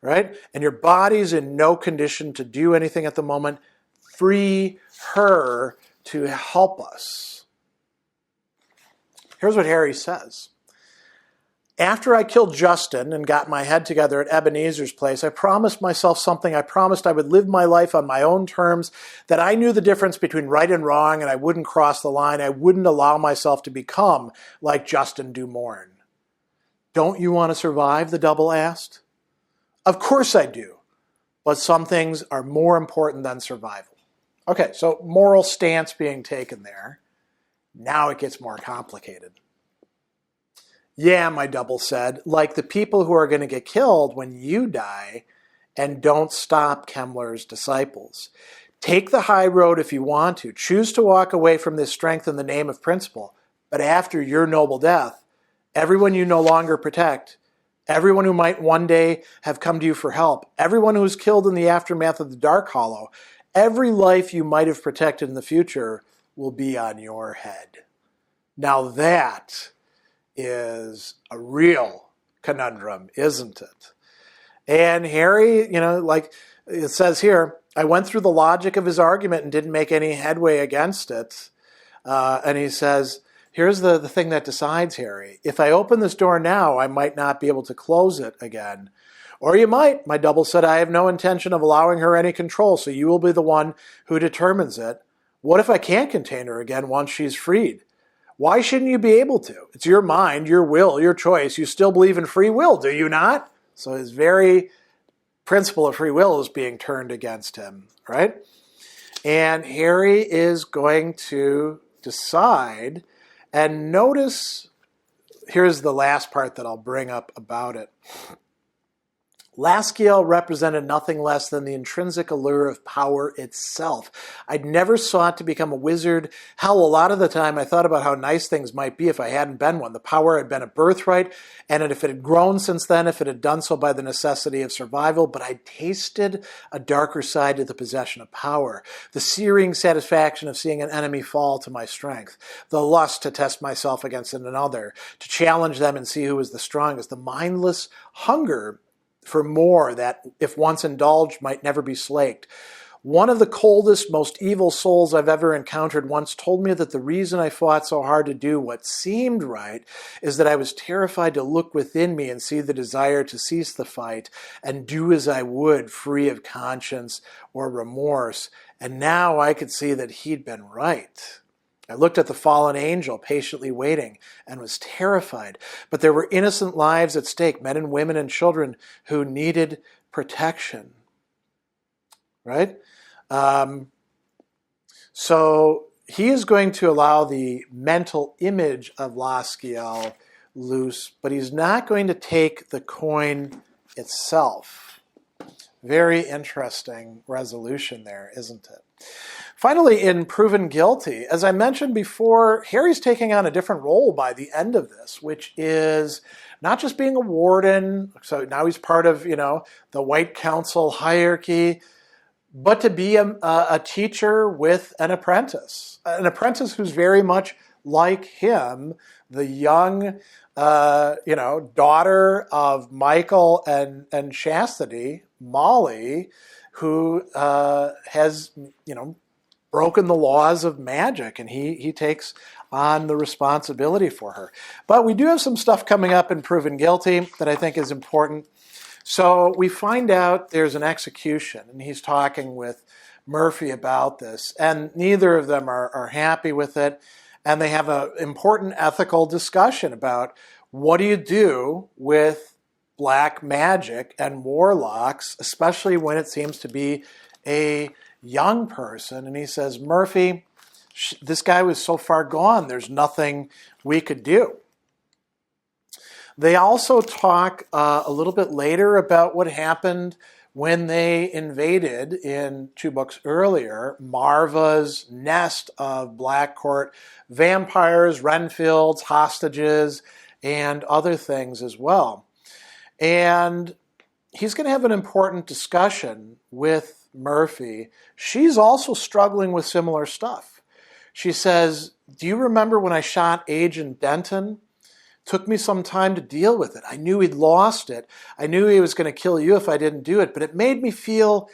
[SPEAKER 1] right? And your body's in no condition to do anything at the moment. Free her to help us. Here's what Harry says. After I killed Justin and got my head together at Ebenezer's place, I promised myself something. I promised I would live my life on my own terms, that I knew the difference between right and wrong, and I wouldn't cross the line. I wouldn't allow myself to become like Justin Dumorn. Don't you want to survive? The double asked. Of course I do, but some things are more important than survival. Okay, so moral stance being taken there. Now it gets more complicated. Yeah, my double said, like the people who are going to get killed when you die, and don't stop Kemmler's disciples. Take the high road if you want to. Choose to walk away from this strength in the name of principle. But after your noble death, everyone you no longer protect, everyone who might one day have come to you for help, everyone who was killed in the aftermath of the Dark Hollow, every life you might have protected in the future will be on your head. Now that is a real conundrum, isn't it? And Harry, like it says here, I went through the logic of his argument and didn't make any headway against it. And he says, here's the thing that decides, Harry. If I open this door now, I might not be able to close it again. Or you might. My double said, I have no intention of allowing her any control, so you will be the one who determines it. What if I can't contain her again once she's freed? Why shouldn't you be able to? It's your mind, your will, your choice. You still believe in free will, do you not? So his very principle of free will is being turned against him, right? And Harry is going to decide, and notice, here's the last part that I'll bring up about it. Laskiel represented nothing less than the intrinsic allure of power itself. I'd never sought to become a wizard. Hell, a lot of the time I thought about how nice things might be if I hadn't been one. The power had been a birthright, and if it had grown since then, if it had done so by the necessity of survival, but I tasted a darker side to the possession of power. The searing satisfaction of seeing an enemy fall to my strength. The lust to test myself against another, to challenge them and see who was the strongest. The mindless hunger for more that, if once indulged, might never be slaked. One of the coldest, most evil souls I've ever encountered once told me that the reason I fought so hard to do what seemed right is that I was terrified to look within me and see the desire to cease the fight and do as I would, free of conscience or remorse. And now I could see that he'd been right. I looked at the fallen angel patiently waiting and was terrified. But there were innocent lives at stake, men and women and children who needed protection. Right? So he is going to allow the mental image of Laskiel loose, but he's not going to take the coin itself. Very interesting resolution there, isn't it? Finally, in Proven Guilty, as I mentioned before, Harry's taking on a different role by the end of this, which is not just being a warden, so now he's part of, the White Council hierarchy, but to be a teacher with an apprentice who's very much like him, the young, daughter of Michael and Chastity, Molly, who has, broken the laws of magic, and he takes on the responsibility for her. But we do have some stuff coming up in Proven Guilty that I think is important. So we find out there's an execution, and he's talking with Murphy about this, and neither of them are happy with it, and they have an important ethical discussion about what do you do with black magic and warlocks, especially when it seems to be a young person. And he says, Murphy, this guy was so far gone, there's nothing we could do. They also talk a little bit later about what happened when they invaded, in 2 books earlier, Marva's nest of Black Court vampires, Renfields, hostages, and other things as well. And he's going to have an important discussion with Murphy. She's also struggling with similar stuff. She says, do you remember when I shot Agent Denton? Took me some time to deal with it. I knew he'd lost it. I knew he was going to kill you if I didn't do it, but it made me feel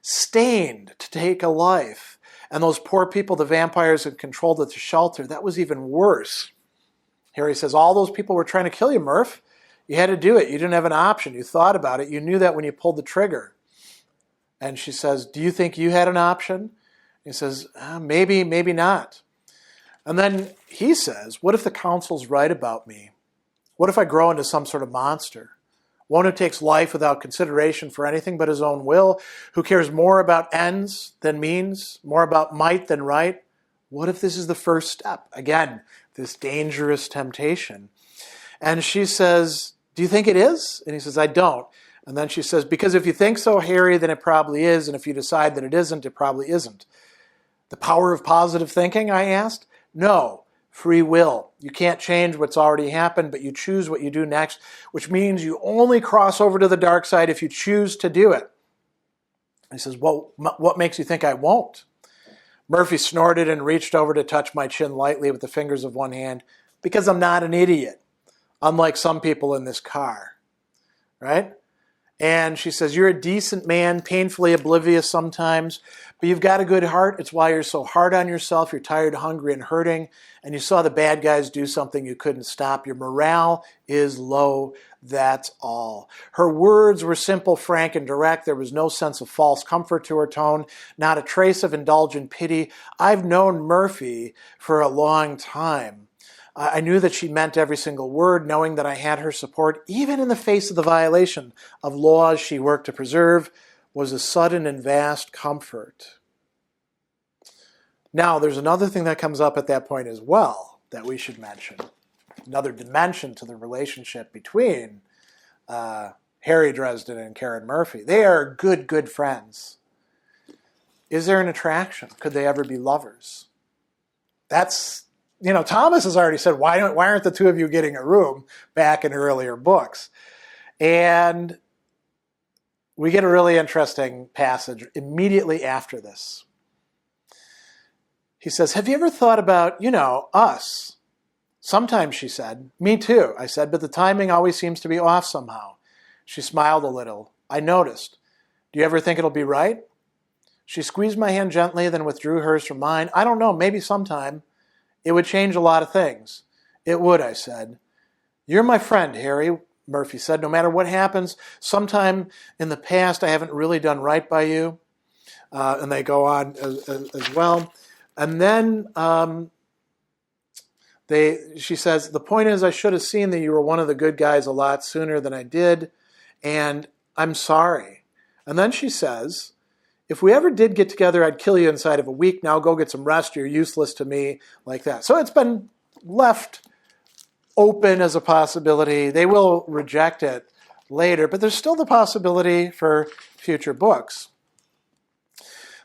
[SPEAKER 1] stained to take a life. And those poor people the vampires had controlled at the shelter, that was even worse. Harry says, all those people were trying to kill you, Murph. You had to do it. You didn't have an option. You thought about it. You knew that when you pulled the trigger. And she says, do you think you had an option? He says, maybe, maybe not. And then he says, what if the council's right about me? What if I grow into some sort of monster? One who takes life without consideration for anything but his own will, who cares more about ends than means, more about might than right? What if this is the first step? Again, this dangerous temptation. And she says, do you think it is? And he says, I don't. And then she says, because if you think so, Harry, then it probably is. And if you decide that it isn't, it probably isn't. The power of positive thinking, I asked? No, free will. You can't change what's already happened, but you choose what you do next, which means you only cross over to the dark side if you choose to do it. He says, well, what makes you think I won't? Murphy snorted and reached over to touch my chin lightly with the fingers of one hand, because I'm not an idiot, unlike some people in this car, right? And she says, you're a decent man, painfully oblivious sometimes, but you've got a good heart. It's why you're so hard on yourself. You're tired, hungry, and hurting, and you saw the bad guys do something you couldn't stop. Your morale is low. That's all. Her words were simple, frank, and direct. There was no sense of false comfort to her tone, not a trace of indulgent pity. I've known Murphy for a long time. I knew that she meant every single word, knowing that I had her support, even in the face of the violation of laws she worked to preserve, was a sudden and vast comfort. Now, there's another thing that comes up at that point as well that we should mention. Another dimension to the relationship between Harry Dresden and Karen Murphy. They are good friends. Is there an attraction? Could they ever be lovers? That's... Thomas has already said, why aren't the two of you getting a room back in earlier books? And we get a really interesting passage immediately after this. He says, have you ever thought about, us? Sometimes, she said. Me too, I said, but the timing always seems to be off somehow. She smiled a little. I noticed. Do you ever think it'll be right? She squeezed my hand gently, then withdrew hers from mine. I don't know, maybe sometime. It would change a lot of things. It would, I said. You're my friend, Harry, Murphy said. No matter what happens, sometime in the past I haven't really done right by you. And they go on as well. And then she says, the point is I should have seen that you were one of the good guys a lot sooner than I did, and I'm sorry. And then she says, if we ever did get together, I'd kill you inside of a week. Now go get some rest. You're useless to me, like that. So it's been left open as a possibility. They will reject it later, but there's still the possibility for future books.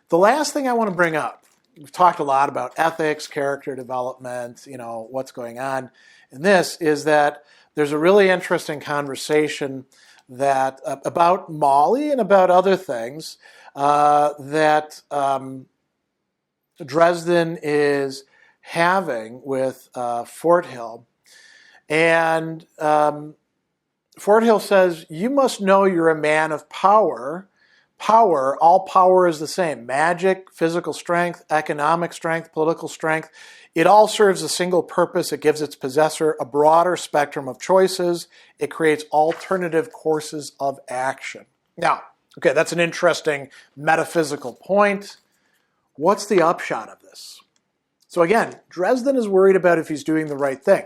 [SPEAKER 1] The last thing I want to bring up, we've talked a lot about ethics, character development, what's going on in this, is that there's a really interesting conversation that about Molly and about other things that Dresden is having with Fort Hill. And Fort Hill says, you must know you're a man of power. All power is the same. Magic, physical strength, economic strength, political strength. It all serves a single purpose. It gives its possessor a broader spectrum of choices. It creates alternative courses of action. Now, okay, that's an interesting metaphysical point. What's the upshot of this? So again, Dresden is worried about if he's doing the right thing.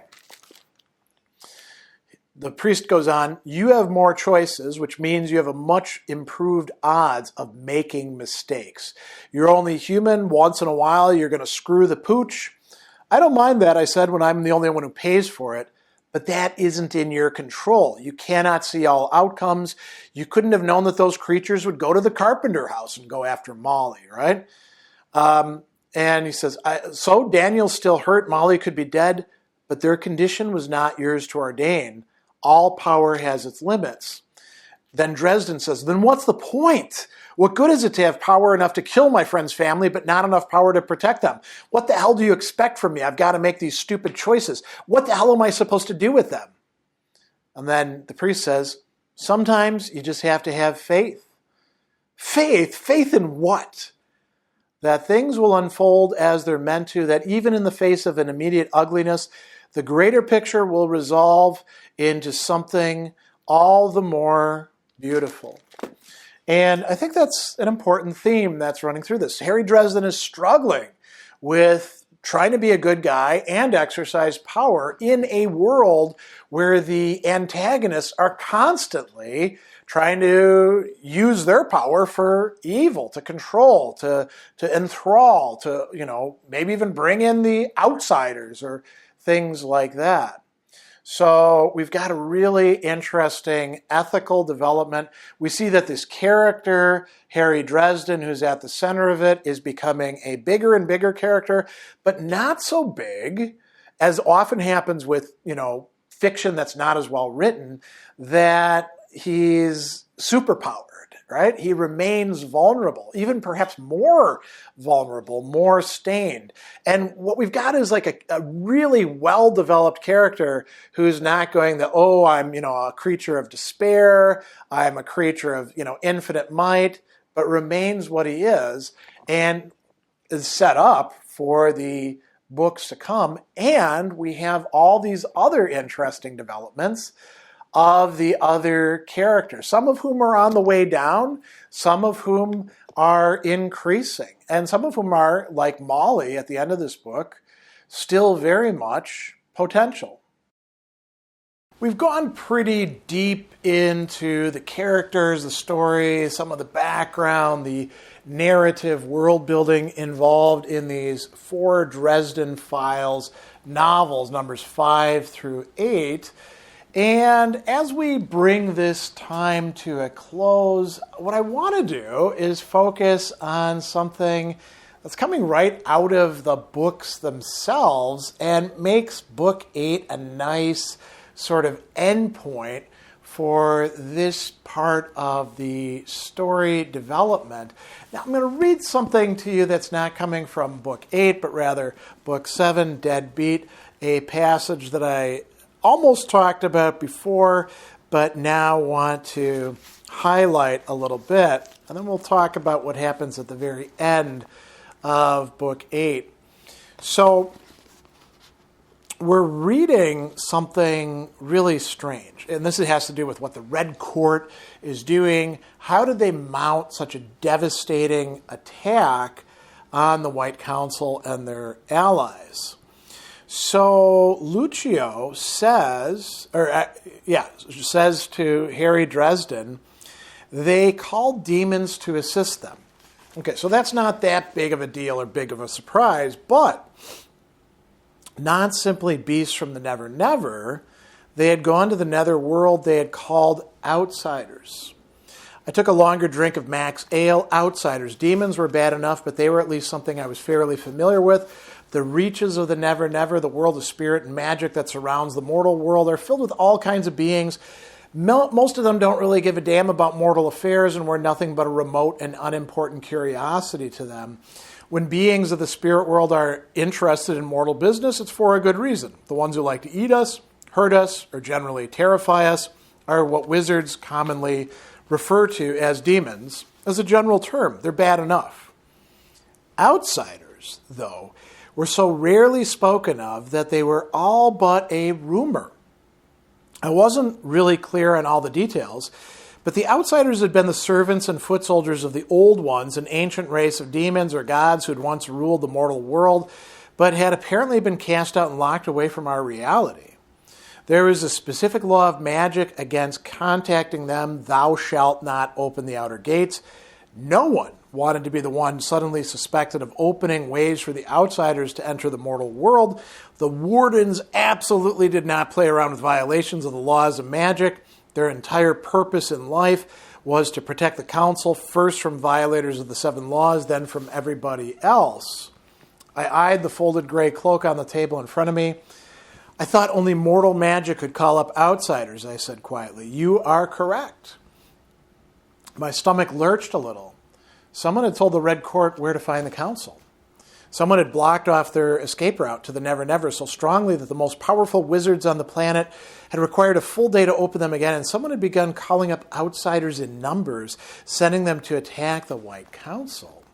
[SPEAKER 1] The priest goes on, you have more choices, which means you have a much improved odds of making mistakes. You're only human. Once in a while, you're going to screw the pooch. I don't mind that, I said, when I'm the only one who pays for it. But that isn't in your control. You cannot see all outcomes. You couldn't have known that those creatures would go to the carpenter house and go after Molly, right? And he says, so Daniel's still hurt. Molly could be dead, but their condition was not yours to ordain. All power has its limits. Then Dresden says, then what's the point? What good is it to have power enough to kill my friend's family, but not enough power to protect them? What the hell do you expect from me? I've got to make these stupid choices. What the hell am I supposed to do with them? And then the priest says, sometimes you just have to have faith. Faith? Faith in what? that things will unfold as they're meant to, that even in the face of an immediate ugliness, the greater picture will resolve into something all the more beautiful. And I think that's an important theme that's running through this. Harry Dresden is struggling with trying to be a good guy and exercise power in a world where the antagonists are constantly trying to use their power for evil, to control, to enthrall, to, maybe even bring in the outsiders or things like that. So we've got a really interesting ethical development. We see that this character, Harry Dresden, who's at the center of it, is becoming a bigger and bigger character, but not so big, as often happens with, fiction that's not as well written, that he's superpowered, right? He remains vulnerable, even perhaps more vulnerable, more stained. And what we've got is like a really well-developed character who's not going I'm, a creature of despair, I'm a creature of, infinite might, but remains what he is and is set up for the books to come. And we have all these other interesting developments of the other characters, some of whom are on the way down, some of whom are increasing, and some of whom are, like Molly at the end of this book, still very much potential. We've gone pretty deep into the characters, the story, some of the background, the narrative world building involved in these 4 Dresden Files novels, numbers 5 through 8. And as we bring this time to a close, what I want to do is focus on something that's coming right out of the books themselves and makes book 8 a nice sort of endpoint for this part of the story development. Now, I'm going to read something to you that's not coming from book 8, but rather book 7, Deadbeat, a passage that I almost talked about before, but now want to highlight a little bit. And then we'll talk about what happens at the very end of book 8. So we're reading something really strange. And this has to do with what the Red Court is doing. How did they mount such a devastating attack on the White Council and their allies? So Lucio says to Harry Dresden, they called demons to assist them. Okay, so that's not that big of a deal or big of a surprise, but not simply beasts from the Never Never. They had gone to the nether world. They had called outsiders. I took a longer drink of Mac's ale. Outsiders. Demons were bad enough, but they were at least something I was fairly familiar with. The reaches of the Never Never, the world of spirit and magic that surrounds the mortal world, are filled with all kinds of beings. Most of them don't really give a damn about mortal affairs and were nothing but a remote and unimportant curiosity to them. When beings of the spirit world are interested in mortal business, it's for a good reason. The ones who like to eat us, hurt us, or generally terrify us are what wizards commonly refer to as demons. As a general term, they're bad enough. Outsiders, though, were so rarely spoken of that they were all but a rumor. I wasn't really clear on all the details, but the outsiders had been the servants and foot soldiers of the old ones, an ancient race of demons or gods who had once ruled the mortal world, but had apparently been cast out and locked away from our reality. There was a specific law of magic against contacting them. Thou shalt not open the outer gates. No one wanted to be the one suddenly suspected of opening ways for the outsiders to enter the mortal world. The wardens absolutely did not play around with violations of the laws of magic. Their entire purpose in life was to protect the council, first from violators of the 7 laws, then from everybody else. I eyed the folded gray cloak on the table in front of me. I thought only mortal magic could call up outsiders, I said quietly. You are correct. My stomach lurched a little. Someone had told the Red Court where to find the council. Someone had blocked off their escape route to the Never Never so strongly that the most powerful wizards on the planet had required a full day to open them again, and someone had begun calling up outsiders in numbers, sending them to attack the White Council.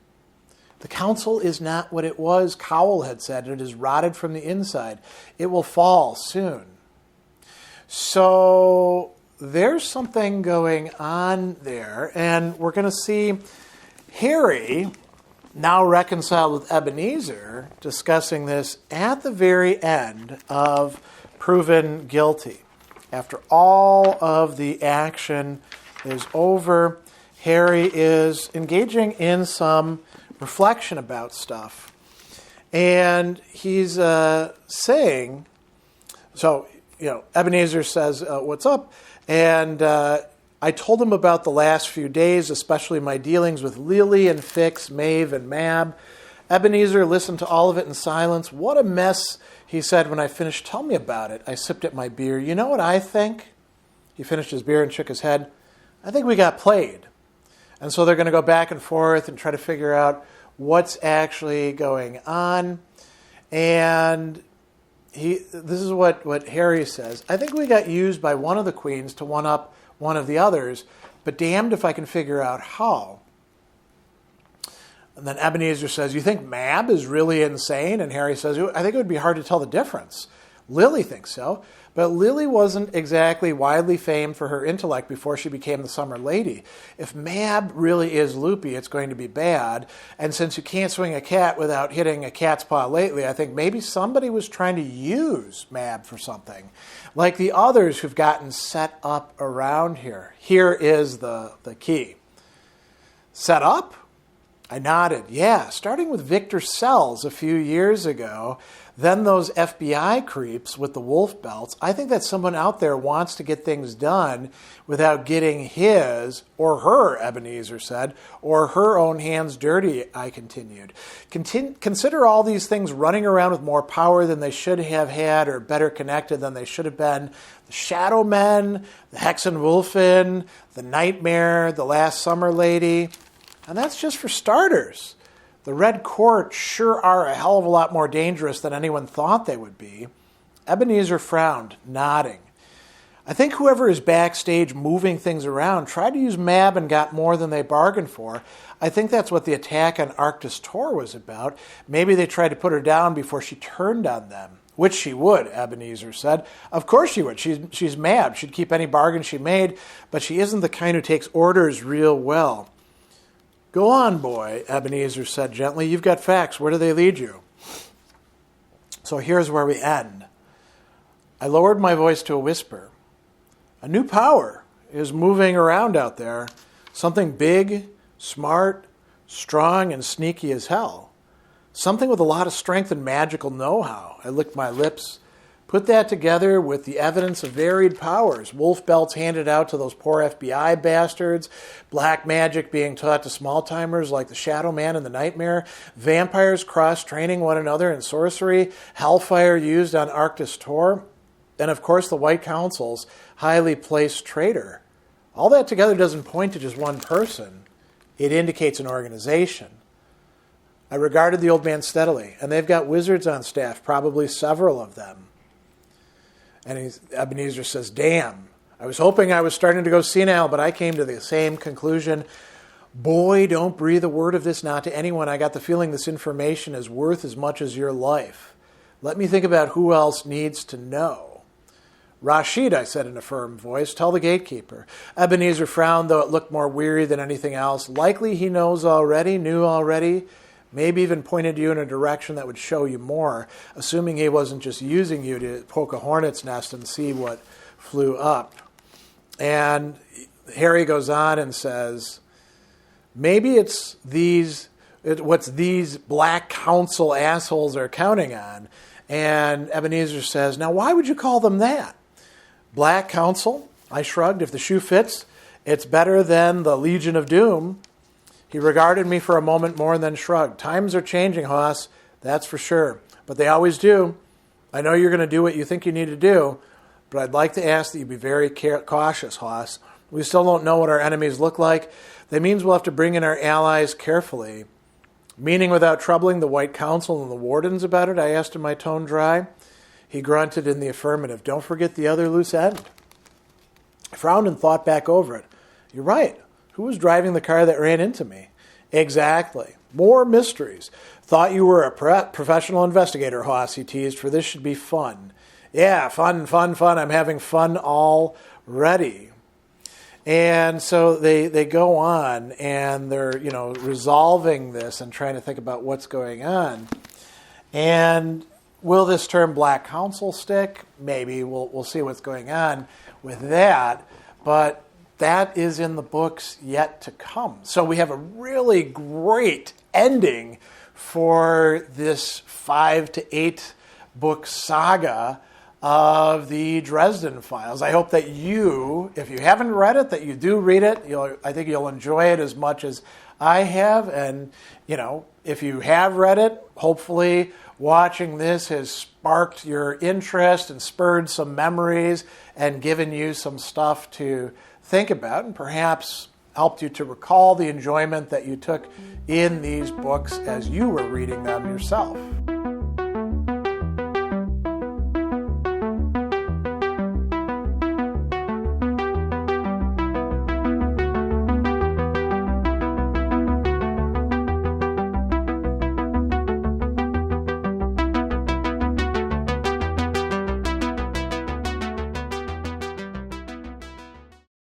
[SPEAKER 1] The council is not what it was, Cowell had said. It is rotted from the inside. It will fall soon. So there's something going on there, and we're going to see Harry, now reconciled with Ebenezer, discussing this at the very end of Proven Guilty. After all of the action is over, Harry is engaging in some reflection about stuff. And he's saying, so, Ebenezer says, what's up? And I told him about the last few days, especially my dealings with Lily and Fix, Maeve and Mab. Ebenezer listened to all of it in silence. What a mess, he said when I finished. Tell me about it. I sipped at my beer. You know what I think? He finished his beer and shook his head. I think we got played. And so they're going to go back and forth and try to figure out what's actually going on. And this is what Harry says. I think we got used by one of the queens to one-up one of the others, but damned if I can figure out how. And then Ebenezer says, you think Mab is really insane? And Harry says, I think it would be hard to tell the difference. Lily thinks so, but Lily wasn't exactly widely famed for her intellect before she became the Summer Lady. If Mab really is loopy, it's going to be bad. And since you can't swing a cat without hitting a cat's paw lately, I think maybe somebody was trying to use Mab for something, like the others who've gotten set up around here. Here is the key. Set up? I nodded. Yeah, starting with Victor Sells a few years ago, then those FBI creeps with the wolf belts. I think that someone out there wants to get things done without getting his, or her, Ebenezer said, or her own hands dirty, I continued. Consider all these things running around with more power than they should have had or better connected than they should have been. The Shadow Men, the Hexenwolfen, the Nightmare, the Last Summer Lady. And that's just for starters. The Red Court sure are a hell of a lot more dangerous than anyone thought they would be. Ebenezer frowned, nodding. I think whoever is backstage moving things around tried to use Mab and got more than they bargained for. I think that's what the attack on Arctis Tor was about. Maybe they tried to put her down before she turned on them. Which she would, Ebenezer said. Of course she would. She's Mab. She'd keep any bargain she made, but she isn't the kind who takes orders real well. Go on, boy, Ebenezer said gently. You've got facts. Where do they lead you? So here's where we end. I lowered my voice to a whisper. A new power is moving around out there. Something big, smart, strong, and sneaky as hell. Something with a lot of strength and magical know-how. I licked my lips. Put that together with the evidence of varied powers. Wolf belts handed out to those poor FBI bastards. Black magic being taught to small-timers like the Shadow Man and the Nightmare. Vampires cross-training one another in sorcery. Hellfire used on Arctis Tor. And, of course, the White Council's highly placed traitor. All that together doesn't point to just one person. It indicates an organization. I regarded the old man steadily. And they've got wizards on staff, probably several of them. And Ebenezer says, damn, I was hoping I was starting to go senile, but I came to the same conclusion. Boy, don't breathe a word of this not to anyone. I got the feeling this information is worth as much as your life. Let me think about who else needs to know. Rashid, I said in a firm voice, tell the gatekeeper. Ebenezer frowned, though it looked more weary than anything else. Likely he knew already. Maybe even pointed you in a direction that would show you more, assuming he wasn't just using you to poke a hornet's nest and see what flew up. And Harry goes on and says, maybe it's what's these Black Council assholes are counting on. And Ebenezer says, now why would you call them that? Black Council? I shrugged. If the shoe fits, it's better than the Legion of Doom. He regarded me for a moment more and then shrugged. Times are changing, Hoss, that's for sure. But they always do. I know you're going to do what you think you need to do, but I'd like to ask that you be very cautious, Hoss. We still don't know what our enemies look like. That means we'll have to bring in our allies carefully. Meaning without troubling the White Council and the wardens about it, I asked him, my tone dry. He grunted in the affirmative. Don't forget the other loose end. I frowned and thought back over it. You're right. Who was driving the car that ran into me? Exactly. More mysteries. Thought you were a professional investigator, Hoss, he teased, for this should be fun. Yeah, fun. I'm having fun already. And so they go on and they're, resolving this and trying to think about what's going on. And will this term Black Council stick? Maybe. We'll see what's going on with that. But that is in the books yet to come. So we have a really great ending for this 5 to 8 book saga of the Dresden Files. I hope that you, if you haven't read it, that you do read it. I think you'll enjoy it as much as I have. And, if you have read it, hopefully watching this has sparked your interest and spurred some memories and given you some stuff to think about and perhaps helped you to recall the enjoyment that you took in these books as you were reading them yourself.